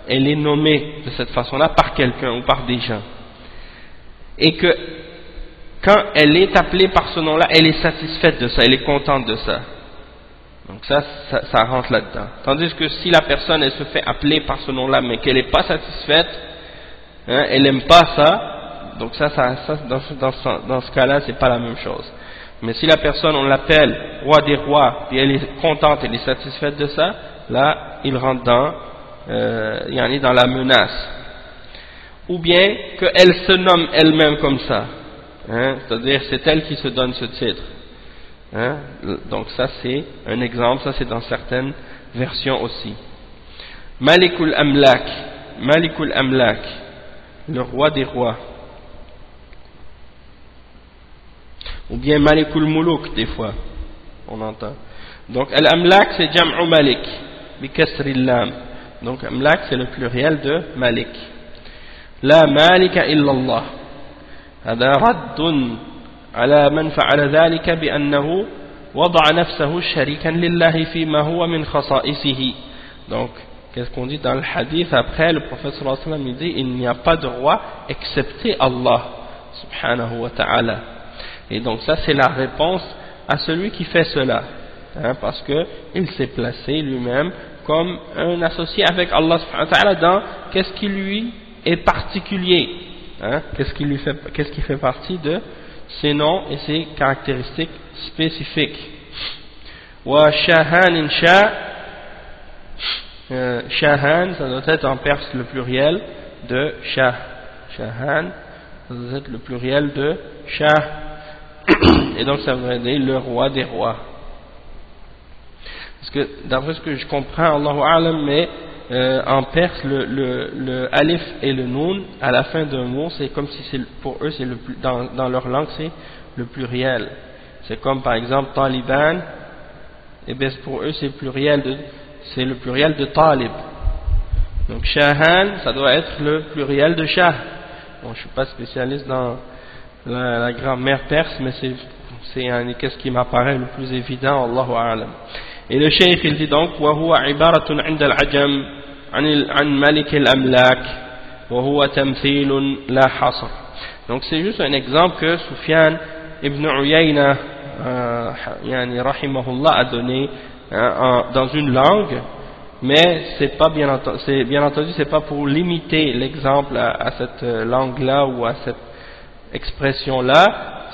elle est nommée de cette façon-là par quelqu'un ou par des gens, et que quand elle est appelée par ce nom-là, elle est satisfaite de ça, elle est contente de ça. Donc ça rentre là-dedans. Tandis que si la personne elle se fait appeler par ce nom-là mais qu'elle n'est pas satisfaite, hein, elle n'aime pas ça, donc ça dans ce cas-là c'est pas la même chose. Mais si la personne on l'appelle roi des rois et elle est contente, elle est satisfaite de ça, là il rentre dans la menace. Ou bien qu'elle se nomme elle-même comme ça, hein, c'est-à-dire c'est elle qui se donne ce titre. Hein? Donc ça c'est un exemple, ça c'est dans certaines versions aussi. Malikul Amlak, le roi des rois. Ou bien Malikul Muluk des fois, on entend. Donc Al-Amlak c'est Jam'u Malik, bi kasri lam. Donc Amlak c'est le pluriel de Malik. La Malika illallah. هذا رد على من فعل ذلك بأنه وضع نفسه شريكا لله فيما هو من خصائصه. Donc, qu'est-ce qu'on dit dans le hadith après, le prophète sallallahu alayhi wa sallam dit il n'y a pas de roi excepté Allah subhanahu wa ta'ala. Et donc ça c'est la réponse à celui qui fait cela, hein, parce que il s'est placé lui-même comme un associé avec Allah subhanahu wa ta'ala dans qu'est-ce qui lui est particulier, hein, qu'est-ce qui fait partie de ses noms et ses caractéristiques spécifiques. Wa shahan shahan, ça doit être en perse le pluriel de shah. Shahan, ça doit être le pluriel de shah. Et donc ça veut dire le roi des rois. Parce que d'après ce que je comprends, Allahu A'lam, mais en perse le alif et le noun à la fin d'un mot c'est comme si pour eux c'est dans leur langue c'est le pluriel. C'est comme par exemple Taliban, et bien pour eux c'est le pluriel de Talib. Donc Shahan ça doit être le pluriel de Shah. Bon, je suis pas spécialiste dans la grammaire perse, mais c'est qu'est-ce qui m'apparaît le plus évident, Allahu A'lam. Et le cheikh il dit donc وهو عبارة عند العجم عن ملك الأملاك وهو تمثيل لا حصر. Donc c'est juste un exemple que Sufyan ibn Uyayna rahimahullah a donné dans une langue, mais c'est bien entendu c'est pas pour limiter l'exemple à cette langue-là ou à cette expression-là.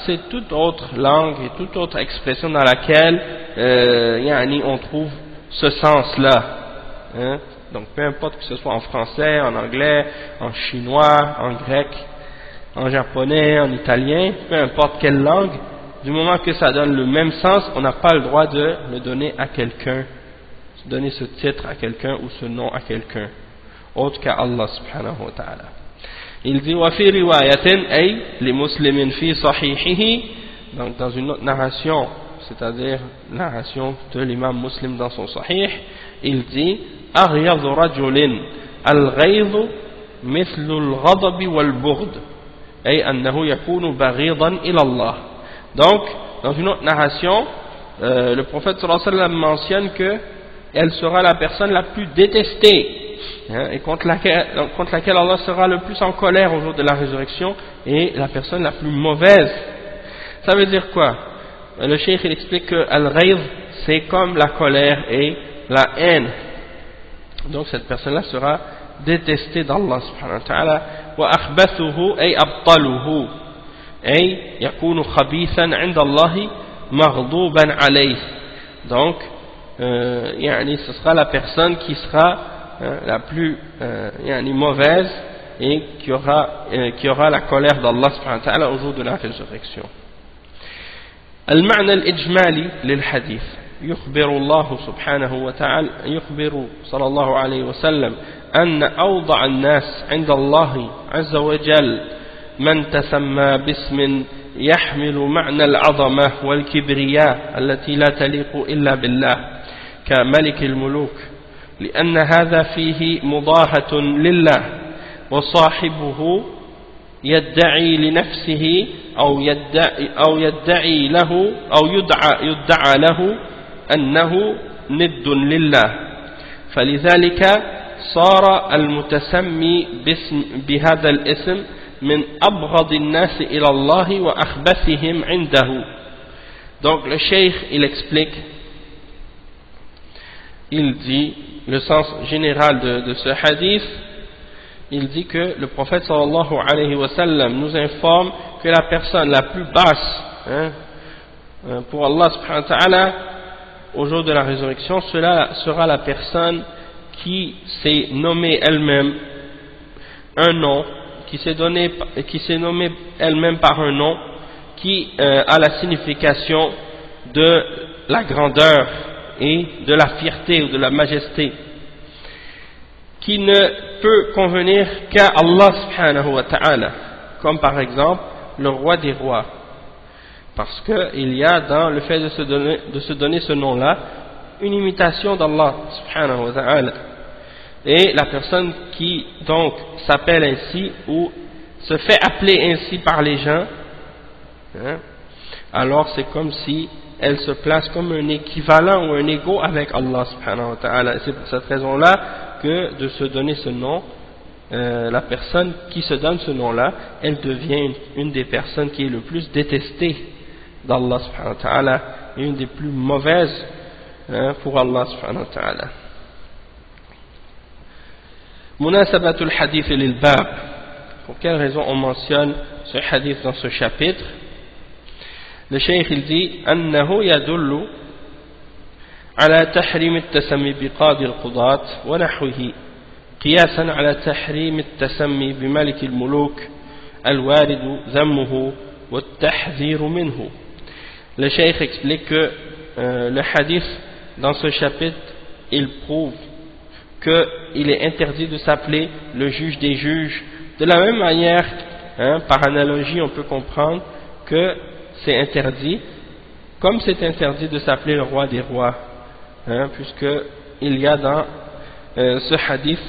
C'est toute autre langue et toute autre expression dans laquelle on trouve ce sens-là. Hein? Donc peu importe que ce soit en français, en anglais, en chinois, en grec, en japonais, en italien, peu importe quelle langue, du moment que ça donne le même sens, on n'a pas le droit de le donner à quelqu'un, de donner ce titre à quelqu'un ou ce nom à quelqu'un, autre qu'à Allah subhanahu wa ta'ala. Il dit وفي رواية أي لمسلم في صحيحه, donc dans une autre narration, c'est-à-dire narration de l'imam Muslim dans son sahih, il dit أغيظ رجل الغيظ مثل الغضب والبغض أي أنه يكون بغيضا إلى الله. Donc dans une autre narration le prophète sallallahu alayhi wa sallam mentionne que elle sera la personne la plus détestée, hein, et contre laquelle Allah sera le plus en colère au jour de la résurrection, et la personne la plus mauvaise. Ça veut dire quoi? Le cheikh il explique que al-ghayz c'est comme la colère et la haine. Donc cette personne-là sera détestée d'Allah subhanahu wa ta'ala. Wa akhbathuhu ay abtaluhu ay yakunu khabithan 'inda Allah maghduban alayh. Donc ce sera la personne qui sera la plus mauvaise et qui aura la colère d'Allah subhanahu wa ta'ala au jour de la résurrection. المعنى الإجمالي للحديث يخبر الله سبحانه وتعالى يخبر صلى الله عليه وسلم أن أوضع الناس عند الله عز وجل من تسمى باسم يحمل معنى العظمة والكبرياء التي لا تليق إلا بالله كملك الملوك، لأن هذا فيه مضاهة لله، وصاحبه يدعي لنفسه أو يدعي له أو يدعى له أنه ند لله، فلذلك صار المتسمي بهذا الاسم من أبغض الناس إلى الله وأخبثهم عنده. Donc le cheikh il explique il dit, le sens général de ce hadith, il dit que le prophète sallallahu alayhi wa sallam nous informe que la personne la plus basse pour Allah subhanahu wa ta'ala au jour de la résurrection, cela sera la personne qui s'est nommée elle-même un nom, qui s'est nommée elle-même par un nom qui a la signification de la grandeur et de la fierté ou de la majesté, qui ne peut convenir qu'à Allah subhanahu wa ta'ala, comme par exemple le roi des rois, parce qu'il y a dans le fait de se donner ce nom-là une imitation d'Allah subhanahu wa ta'ala. Et la personne qui donc s'appelle ainsi ou se fait appeler ainsi par les gens, alors c'est comme si elle se place comme un équivalent ou un égaux avec Allah subhanahu wa ta'ala. C'est pour cette raison-là que de se donner ce nom, la personne qui se donne ce nom-là, elle devient une des personnes qui est le plus détestée d'Allah subhanahu wa ta'ala et une des plus mauvaises pour Allah subhanahu wa ta'ala. Munasabatul hadith lil bab. Pour quelle raison on mentionne ce hadith dans ce chapitre? Le cheikh il dit أنه يدل على تحريم التسمي بقاضي القضاة ونحوه قياسا على تحريم التسمي بملك الملوك الوارد ذمه والتحذير منه. Le cheikh explique que le hadith dans ce chapitre il prouve qu'il est interdit de s'appeler le juge des juges. De la même manière, par analogie on peut comprendre que c'est interdit, comme c'est interdit de s'appeler le roi des rois, puisqu'il y a dans ce hadith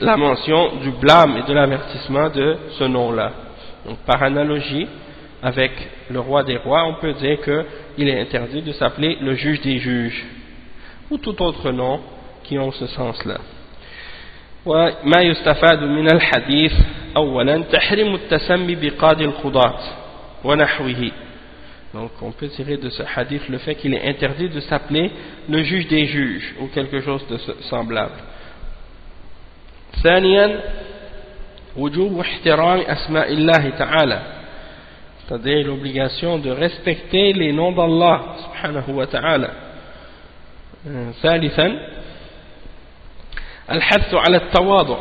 la mention du blâme et de l'avertissement de ce nom-là. Donc par analogie avec le roi des rois, on peut dire qu'il est interdit de s'appeler le juge des juges, ou tout autre nom qui ont ce sens-là. وما يستفاد من الحديث أولا تحريم التسمي بقاضي القضاة ونحوه. Donc on peut tirer de ce hadith le fait qu'il est interdit de s'appeler le juge des juges ou quelque chose de semblable. ثانيا وجوب احترام أسماء الله تعالى, c'est-à-dire l'obligation de respecter les noms d'Allah subhanahu wa ta'ala. ثالثا الحث على التواضع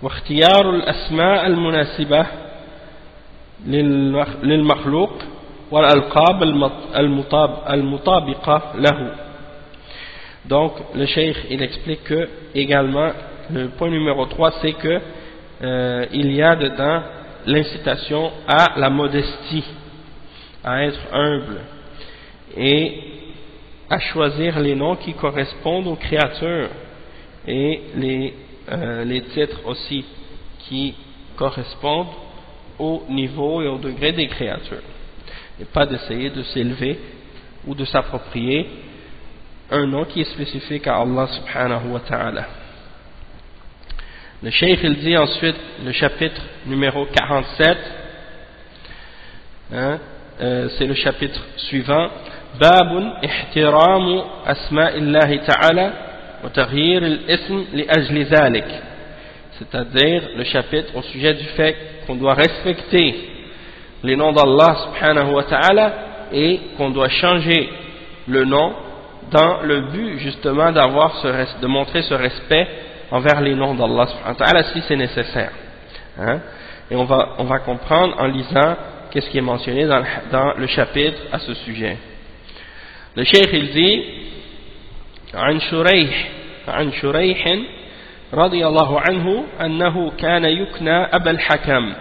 واختيار الأسماء المناسبة للمخلوق والألقاب المطابقة له. Donc le cheikh il explique que également le point numéro 3 c'est que il y a dedans l'incitation à la modestie, à être humble et à choisir les noms qui correspondent aux créatures et les titres aussi qui correspondent au niveau et au degré des créatures, et pas d'essayer de s'élever ou de s'approprier un nom qui est spécifique à Allah subhanahu wa ta'ala. Le cheikh il dit ensuite, le chapitre numéro 47, c'est le chapitre suivant, Babun ihtiramu asma'illahi ta'ala wa taghyir al-ism li ajli dhalik, c'est-à-dire le chapitre au sujet du fait qu'on doit respecter les noms d'Allah subhanahu wa ta'ala et qu'on doit changer le nom dans le but justement de montrer ce respect envers les noms d'Allah subhanahu wa ta'ala si c'est nécessaire. Et on va comprendre en lisant qu'est-ce qui est mentionné dans le chapitre à ce sujet. Le cheikh il dit عن شريح رضي الله عنه أنه كان يكنى أبا الحكم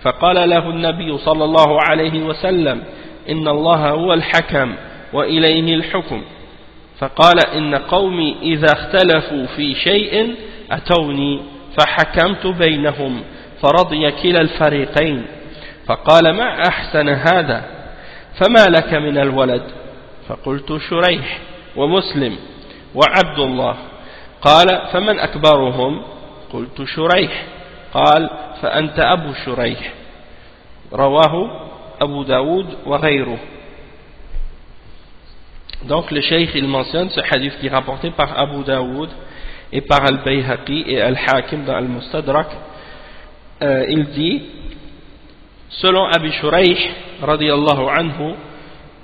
فقال له النبي صلى الله عليه وسلم إن الله هو الحكم وإليه الحكم فقال إن قومي إذا اختلفوا في شيء أتوني فحكمت بينهم فرضي كلا الفريقين فقال ما أحسن هذا فما لك من الولد فقلت شريح ومسلم وعبد الله قال فمن أكبرهم قلت شريح قال فأنت أبو شريح رواه أبو داود وغيره. Donc le cheikh il mentionne ce hadith qui est rapporté par Abu Daoud et par Al-Bayhaqi et Al-Hakim dans Al-Mustadrak. Il dit, selon Abi Shuraih radiyallahu anhu,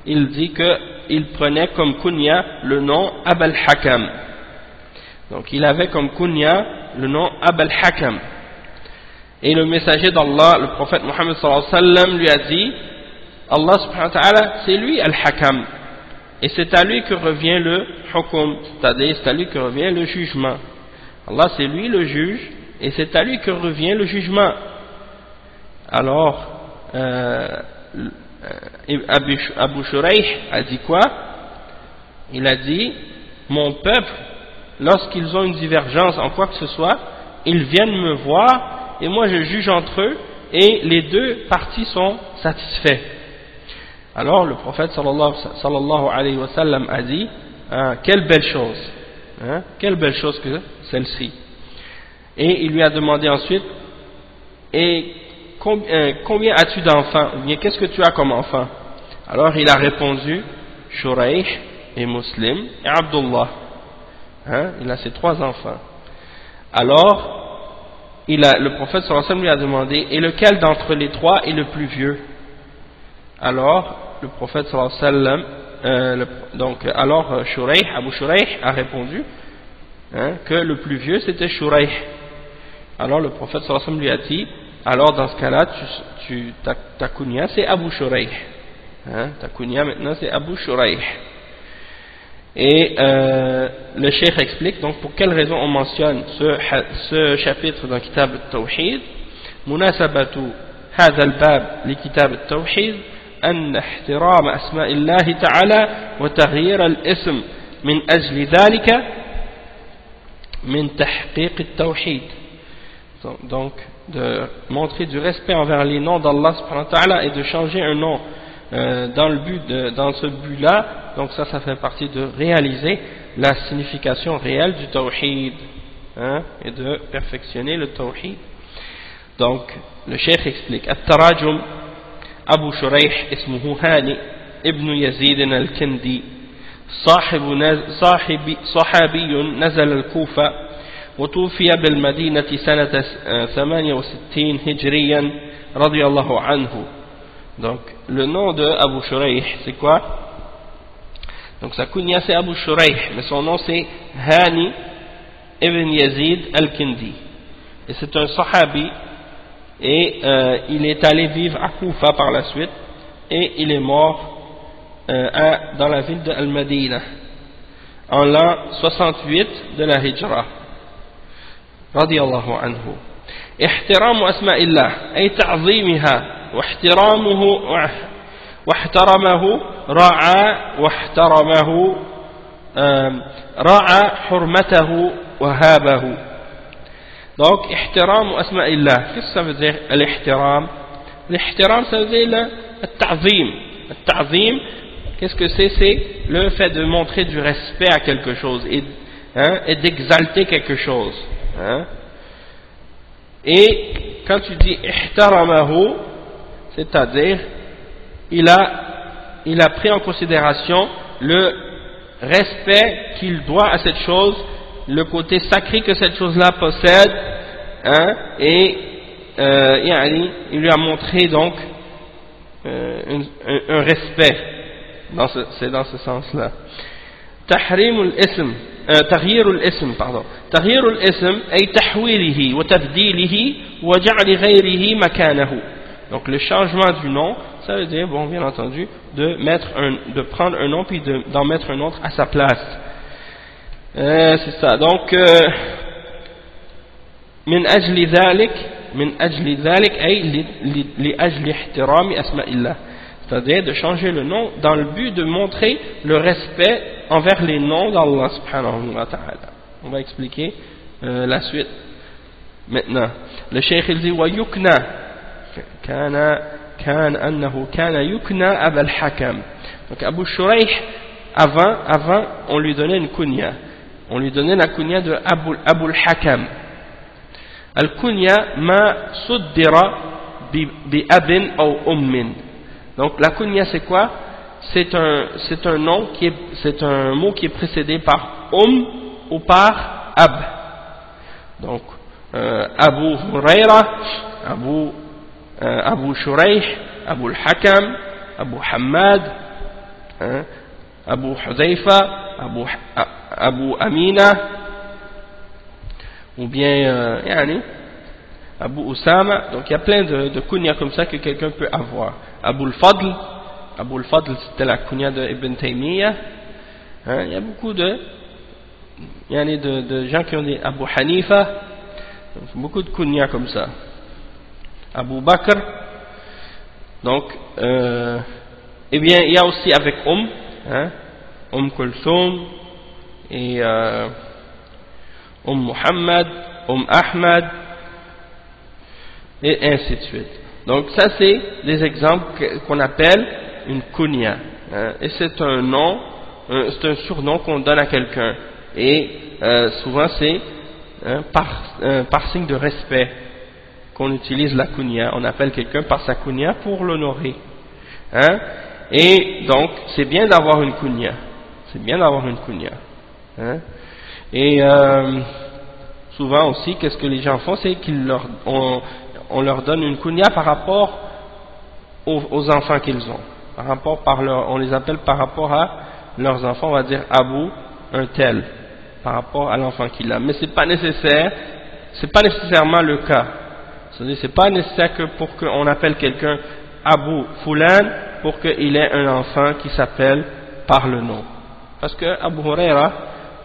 il dit qu'il prenait comme kunya le nom Abul Hakam. Donc il avait comme kunya le nom Abul Hakam. Et le messager d'Allah, le prophète Mohammed sallallahu alayhi wa sallam, lui a dit, Allah subhanahu wa ta'ala, c'est lui Al-Hakam. Et c'est à lui que revient le hukum, c'est-à-dire c'est à lui que revient le jugement. Allah c'est lui le juge, et c'est à lui que revient le jugement. Alors, Abu Shuraih a dit quoi? Il a dit, mon peuple, lorsqu'ils ont une divergence en quoi que ce soit, ils viennent me voir, et moi je juge entre eux, et les deux parties sont satisfaits. Alors le prophète sallallahu alayhi wa sallam a dit, quelle belle chose, quelle belle chose que celle-ci. Et il lui a demandé ensuite, et combien as-tu d'enfants, ou bien qu'est-ce que tu as comme enfant? Alors il a répondu, Shuraih et Muslim et Abdullah. Il a ses 3 enfants. Alors le prophète sallallahu alayhi wa sallam lui a demandé, et lequel d'entre les 3 est le plus vieux? Alors le prophète sallallahu alayhi wa sallam, alors Abu Shuraih a répondu que le plus vieux c'était Shuraih. Alors le prophète sallallahu alayhi wa sallam lui a dit, alors dans ce cas-là ta kunya c'est Abu Shuraih, ta kunya maintenant c'est Abu Shuraih. Et le cheikh explique donc pour quelle raison on mentionne ce chapitre dans Kitab al-Tawhid. Munasabatu hadha al-bab li Kitab al-Tawhid أن احترام أسماء الله تعالى وتغيير الاسم من أجل ذلك من تحقيق التوحيد. Donc de montrer du respect envers les noms d'Allah subhanahu wa ta'ala et de changer un nom dans ce but-là, donc ça fait partie de réaliser la signification réelle du tawhid, et de perfectionner le tawhid. Donc le cheikh explique, At-Tarajum أبو شريح اسمه هاني ابن يزيد الكندي صحابي نزل الكوفة وتوفي بالمدينة سنة 68 هجريا رضي الله عنه. Donc le nom de Abu Shuraih c'est quoi? Donc sa kunya c'est Abu Shuraih, mais son nom c'est Hani ibn Yazid al-Kindi, et c'est un sahabi. Et il est allé vivre à Koufa par la suite, et il est mort dans la ville de Al-Madina en l'an 68 de la Hijra radiyallahu anhu. احترام أسماء الله أي تعظيمها واحترمه راعى حرمته وهابه. Donc, ihtiram asma illah, qu'est-ce que ça veut dire l'ihtiram? L'ihtiram, ça veut dire le ta'zim. Le ta'zim, qu'est-ce que c'est? C'est le fait de montrer du respect à quelque chose et d'exalter quelque chose. Et quand tu dis ihtaramahu, c'est-à-dire il a pris en considération le respect qu'il doit à cette chose, le côté sacré que cette chose-là possède, et il lui a montré donc un respect. C'est dans ce sens-là. تغيير الاسم أي تحويله وتبديله وجعل غيره مكانه. Donc le changement du nom, ça veut dire, bon, bien entendu, de prendre un nom puis d'en mettre un autre à sa place. C'est ça. Donc من أجل ذلك أي لأجل احترام أسماء الله, c'est-à-dire de changer le nom dans le but de montrer le respect envers les noms d'Allah subhanahu wa ta'ala. On va expliquer la suite maintenant. Le cheikh il dit ويكنى كان أنه كان يكنى أبا الحكم. Donc Abu Shuraih, avant on lui donnait une kunya. On lui donnait la kunya de Abu al-Hakam. Al-kunya ma suddira bi abin ou ummin. Donc la kunya c'est quoi? c'est un nom c'est un mot qui est précédé par ou par ab. Donc Abu Huraira, Abu Shuraih, Abu al-Hakam, Abu Hamad, Abu Hudhaifa, Abu Amina, ou bien Abu Usama. Donc il y a plein de kunya comme ça que quelqu'un peut avoir. Abu al-Fadl c'était la kunya de Ibn Taymiyyah. Il y a beaucoup de gens qui ont des Abu Hanifa. Donc, beaucoup de kunya comme ça. Abu Bakr. Donc eh bien il y a aussi avec Kulthum et Muhammad, Ahmad, et ainsi de suite. Donc ça c'est des exemples qu'on appelle une kunya, et c'est un nom, c'est un surnom qu'on donne à quelqu'un, et souvent c'est par signe de respect qu'on utilise la kunya. On appelle quelqu'un par sa kunya pour l'honorer, et donc c'est bien d'avoir une kunya, et souvent aussi qu'est-ce que les gens font, c'est on leur donne une kunya par rapport aux enfants qu'ils ont, on les appelle par rapport à leurs enfants. On va dire Abu un tel par rapport à l'enfant qu'il a, mais c'est pas nécessairement le cas. C'est-à-dire c'est pas nécessaire que pour qu'on appelle quelqu'un Abu Fulan pour qu'il ait un enfant qui s'appelle par le nom. Parce que Abu Huraira,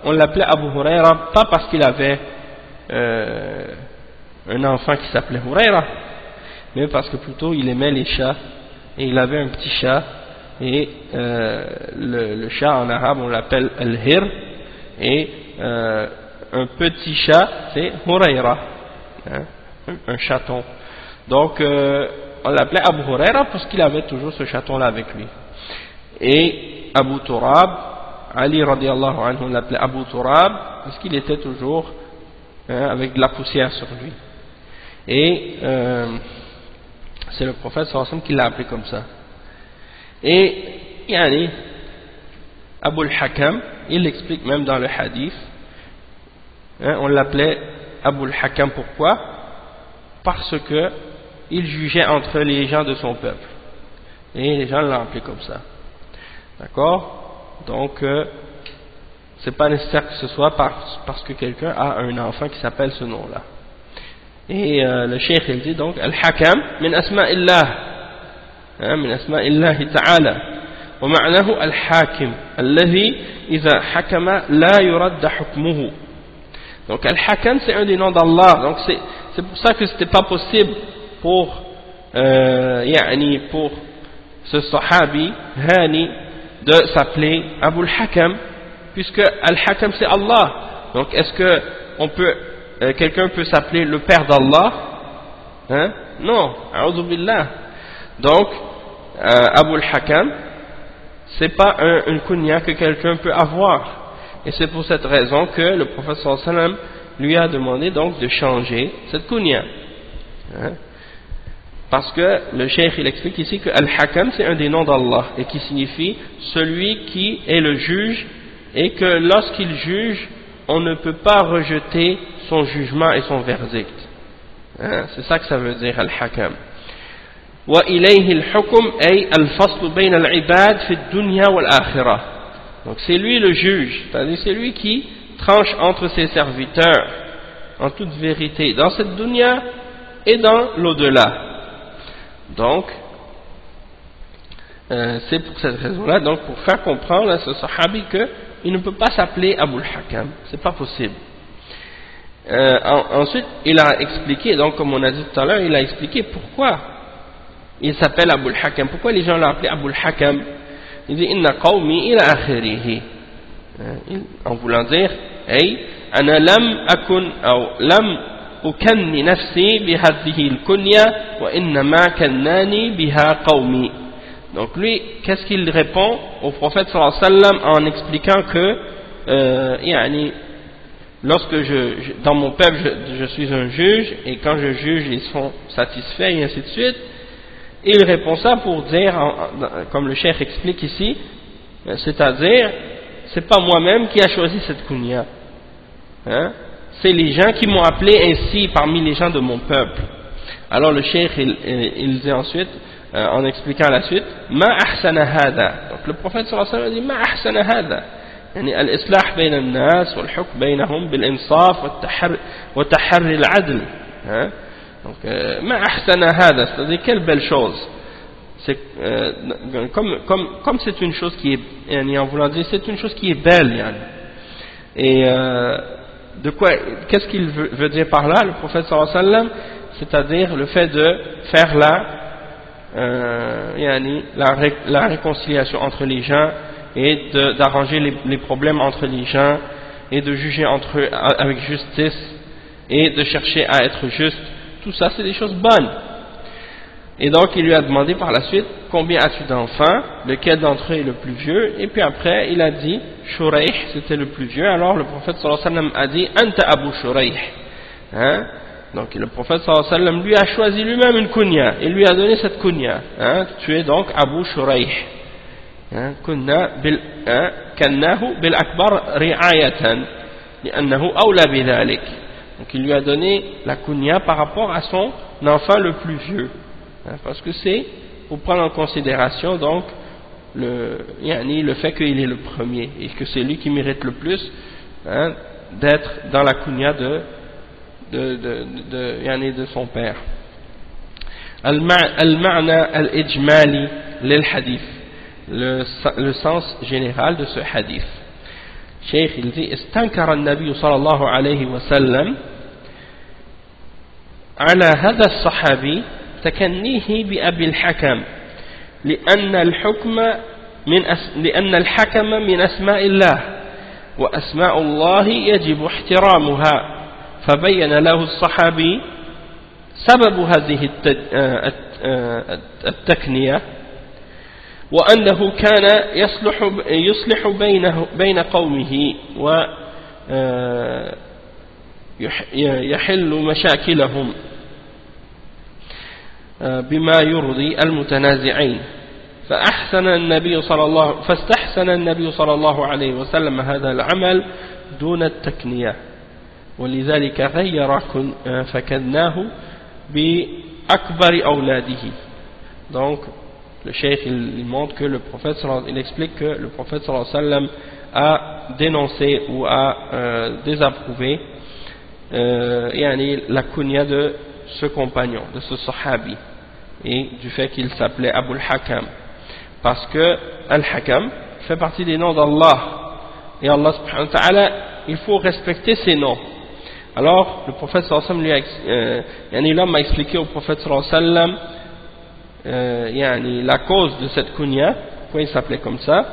on l'appelait Abu Huraira pas parce qu'il avait un enfant qui s'appelait Huraira, mais parce que plutôt il aimait les chats, et il avait un petit chat, et le chat en arabe on l'appelle al-hir, et un petit chat c'est Huraira, un chaton. Donc on l'appelait Abu Huraira parce qu'il avait toujours ce chaton là avec lui. Et Abu Turab, Ali radiallahu anhu, on l'appelait Abu Turab parce qu'il était toujours avec de la poussière sur lui. Et c'est le prophète sallallahu alayhi wa sallam qui l'a appelé comme ça. Et Abu al-Hakam, il l'explique même dans le hadith, on l'appelait Abu al-Hakam, pourquoi? Parce que il jugeait entre les gens de son peuple, et les gens l'ont appelé comme ça, d'accord? Donc c'est pas nécessaire que ce soit parce que quelqu'un a un enfant qui s'appelle ce nom là. Et le cheikh il dit donc al-Hakam min asma'illah, min asma'illahi ta'ala, wa ma'nahu al-Hakim alladhi idha hakama la yuradda hukmuhu. Donc al-Hakam c'est un des noms d'Allah. Donc c'est pour ça que c'était pas possible pour pour ce sahabi Hani de s'appeler Abu al-Hakam, puisque al-Hakam c'est Allah. Donc est-ce que quelqu'un peut s'appeler le père d'Allah? Non, a'udhu billah. Donc Abu al-Hakam c'est pas une kunya que quelqu'un peut avoir, et c'est pour cette raison que le prophète sallallahu alayhi wa sallam lui a demandé donc de changer cette kunya, parce que le cheikh il explique ici que Al-Hakam c'est un des noms d'Allah, et qui signifie celui qui est le juge, et que lorsqu'il juge on ne peut pas rejeter son jugement et son verdict. C'est ça que ça veut dire Al-Hakam. Wa ilayhi al-hukm ay al-fasl bayna al-ibad fi ad-dunya wal-akhirah. Donc c'est lui le juge, c'est-à-dire c'est lui qui tranche entre ses serviteurs en toute vérité dans cette dunya et dans l'au-delà. Donc c'est pour cette raison-là, donc pour faire comprendre à ce sahabi qu'il ne peut pas s'appeler Abu al-Hakam, c'est pas possible. Ensuite il a expliqué, donc comme on a dit tout à l'heure, il a expliqué pourquoi il s'appelle Abu al-Hakam, pourquoi les gens l'ont appelé Abu al-Hakam. Il dit inna qawmi ila akhirih, en voulant dire hey ana lam akun ou lam ukanni nafsi bi hadhihi al-kunya wa innama kannani biha qawmi. Donc lui qu'est-ce qu'il répond au prophète sallallahu alayhi wa sallam en expliquant que lorsque dans mon peuple je suis un juge, et quand je juge ils sont satisfaits et ainsi de suite, Et il répond ça pour dire, comme le cheikh explique ici, c'est-à-dire, c'est pas moi-même qui a choisi cette kunya, hein? C'est les gens qui m'ont appelé ainsi parmi les gens de mon peuple. Alors le cheikh il dit ensuite, en expliquant la suite, ma ahsana hada. Donc le prophète sallallahu alayhi wa sallam dit ma ahsana hada. يعني الإصلاح بين الناس والحكم بينهم بالإنصاف والتحري العدل. Donc ما أحسن هذا, c'est-à-dire quelle belle chose. C'est comme c'est une chose qui est, en voulant dire, c'est une chose qui est belle, yani. Et de quoi, qu'est-ce qu'il veut dire par là, le prophète sallallahu alayhi wa sallam, c'est-à-dire le fait de faire la réconciliation entre les gens et d'arranger les problèmes entre les gens et de juger entre eux avec justice et de chercher à être juste. Tout ça, c'est des choses bonnes. Et donc, il lui a demandé par la suite, combien as-tu d'enfants, lequel d'entre eux est le plus vieux, et puis après, il a dit, Shuraih, c'était le plus vieux. Alors, le prophète sallallahu alayhi wa sallam a dit, Anta Abu Shuraih. Hein? Donc, le prophète sallallahu alayhi wa sallam lui a choisi lui-même une kunya, il lui a donné cette kunya. Hein? Tu es donc Abu Shuraih. كنا كناه بالأكبر رعاية لأنه أولى بذلك. Donc il lui a donné la kunya par rapport à son enfant le plus vieux, parce que c'est pour prendre en considération donc le fait qu'il est le premier et que c'est lui qui mérite le plus d'être dans la kunya de son père. المعنى الإجمالي للحديث, le sens général de ce hadith. Cheikh il dit استنكر النبي صلى الله عليه وسلم على هذا الصحابي تكنيه بأبي الحكم لأن الحكم من أسماء الله وأسماء الله يجب احترامها. فبين له الصحابي سبب هذه التكنية وأنه كان يصلح بين قومه ويحل مشاكلهم بما يرضي المتنازعين. فاستحسن النبي صلى الله عليه وسلم هذا العمل دون التكنية ولذلك غير فكناه بأكبر أولاده. Donc le cheikh il montre que le prophète il explique que le prophète sallallahu alayhi wa sallam a dénoncé ou a désapprouvé la kunya de ce compagnon, de ce sahabi, et du fait qu'il s'appelait Abu al-Hakam, parce que al-Hakam fait partie des noms d'Allah, et Allah subhanahu wa ta'ala, il faut respecter ses noms. Alors le prophète sallallahu alayhi wa sallam l'homme a expliqué au prophète sallallahu alayhi wa sallam la cause de cette kunya, pourquoi il s'appelait comme ça,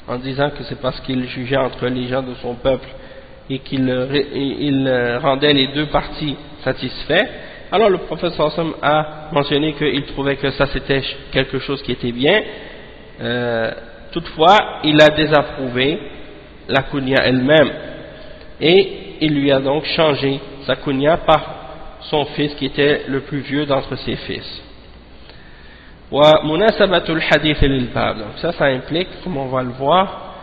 en disant que c'est parce qu'il jugeait entre les gens de son peuple et qu'il rendait les deux parties satisfaits. Alors le prophète sallallahu alayhi wa sallam a mentionné qu'il trouvait que ça c'était quelque chose qui était bien. Toutefois il a désapprouvé la kunya elle-même et il lui a donc changé sa kunya par son fils qui était le plus vieux d'entre ses fils. ومناسبة الحديث للباب, donc ça implique, comme on va le voir,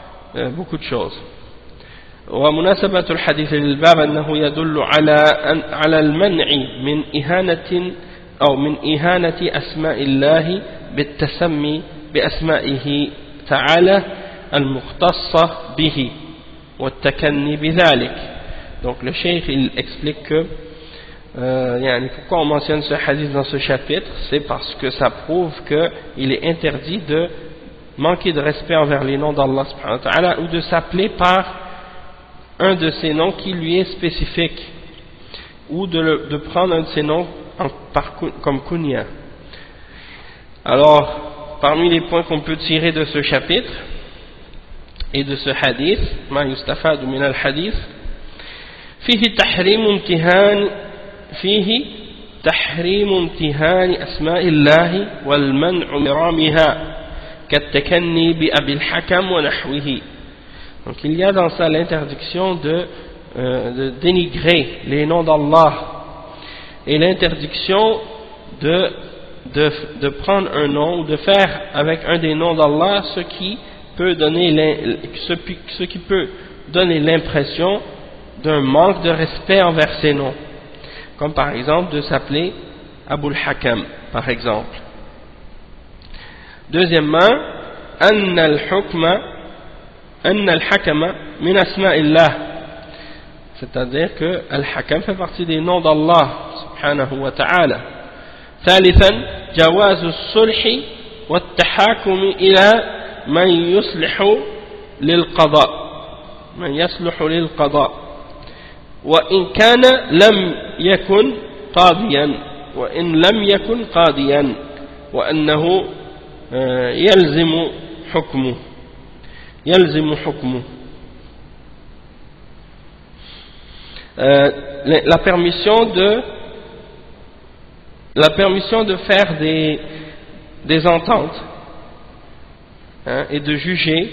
beaucoup de choses. ومناسبة الحديث للباب أنه يدل على المنع من إهانة أو من إهانة أسماء الله بالتسمي بأسمائه تعالى المختصة به والتكني بذلك. Donc le cheikh il explique que pourquoi on mentionne ce hadith dans ce chapitre, c'est parce que ça prouve qu'il est interdit de manquer de respect envers les noms d'Allah subhanahu wa ta'ala ou de s'appeler par un de ces noms qui lui est spécifique ou de prendre un de ces noms comme kunya. Alors parmi les points qu'on peut tirer de ce chapitre et de ce hadith, ma yustafadu min al-hadith, فيه تحريم امتهان أسماء الله والمنع من رامها كالتكني بأبي الحكم ونحوه. Donc il y a dans ça l'interdiction de dénigrer les noms d'Allah et l'interdiction de de prendre un nom ou de faire avec un des noms d'Allah ce qui peut donner l'impression d'un manque de respect envers ces noms, comme par exemple de s'appeler Abul Hakam par exemple. Deuxièmement, أن الحكم من أسماء الله, c'est-à-dire que Al-Hakam fait partie des noms d'Allah subhanahu wa ta'ala. ثالثا جواز الصلح والتحاكم إلى من يصلح للقضاء وإن كان لم يكن قاضيا وأنه يلزم حكمه. La permission de faire des ententes, hein, et de juger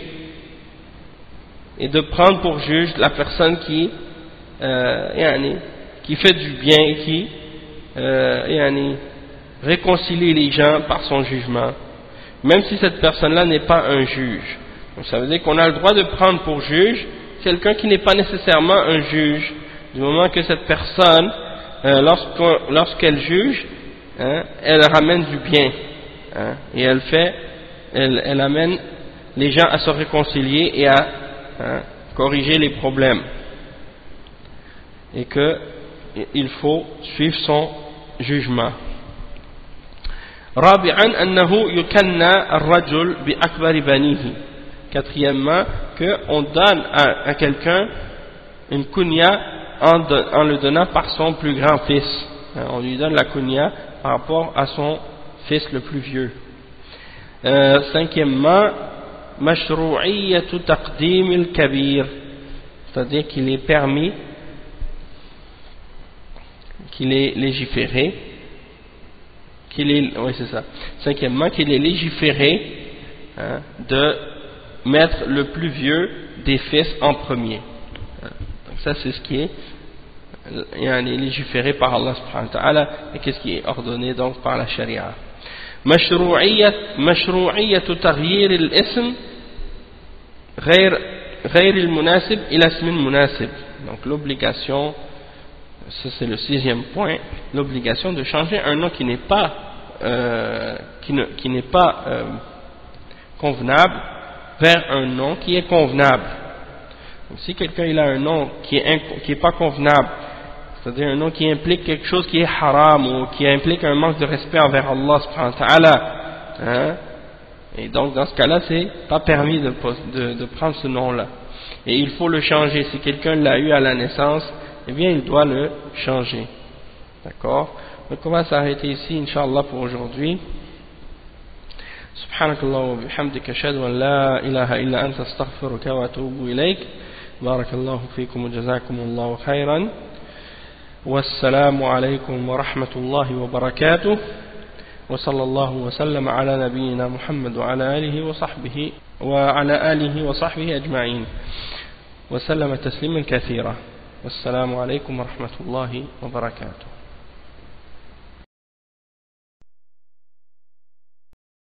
et de prendre pour juge la personne qui fait du bien et qui réconcilie les gens par son jugement, même si cette personne-là n'est pas un juge. Donc ça veut dire qu'on a le droit de prendre pour juge quelqu'un qui n'est pas nécessairement un juge, du moment que cette personne, lorsqu'elle juge, hein, elle ramène du bien, hein, et elle amène les gens à se réconcilier et à corriger les problèmes, et qu'il faut suivre son jugement. رابعا أنه يكنى الرجل بأكبر بنيه. Quatrièmement, qu'on donne à quelqu'un une kunya en le donnant par son plus grand fils. On lui donne la kunya par rapport à son fils le plus vieux. Cinquièmement, mashru'iyyatu taqdim al-kabir, c'est-à-dire qu'il est permis, qu'il est légiféré, cinquièmement, qu'il est légiféré, hein, de mettre le plus vieux des fils en premier. Donc ça, c'est ce qui est légiféré par Allah subhanahu wa ta'ala, et qu'est-ce qui est ordonné donc par la charia. مشروعية تغيير الاسم غير المناسب إلى اسم مناسب. Donc l'obligation, ça c'est le sixième point, l'obligation de changer un nom qui n'est pas convenable vers un nom qui est convenable. Donc, si quelqu'un il a un nom qui est pas convenable, c'est-à-dire un nom qui implique quelque chose qui est haram ou qui implique un manque de respect envers Allah subhanahu wa ta'ala, hein, et donc dans ce cas-là c'est pas permis de prendre ce nom-là, et il faut le changer. Si quelqu'un l'a eu à la naissance, eh bien il doit le changer. D'accord? Donc on va s'arrêter ici Inch'Allah pour aujourd'hui. Subhanakallah wa bihamdika ashhadu an la ilaha illa anta astaghfiruka wa atubu ilayk. Barakallahu fikum wa jazakumullahu khairan. Wassalamu alaykum wa rahmatullahi wa barakatuh. Wa sallallahu wa sallam ala nabiyyina Muhammad wa ala alihi wa sahbihi ajma'in. Wa sallama tasliman kathira. Wassalamu alaykum wa rahmatullahi wa barakatuh.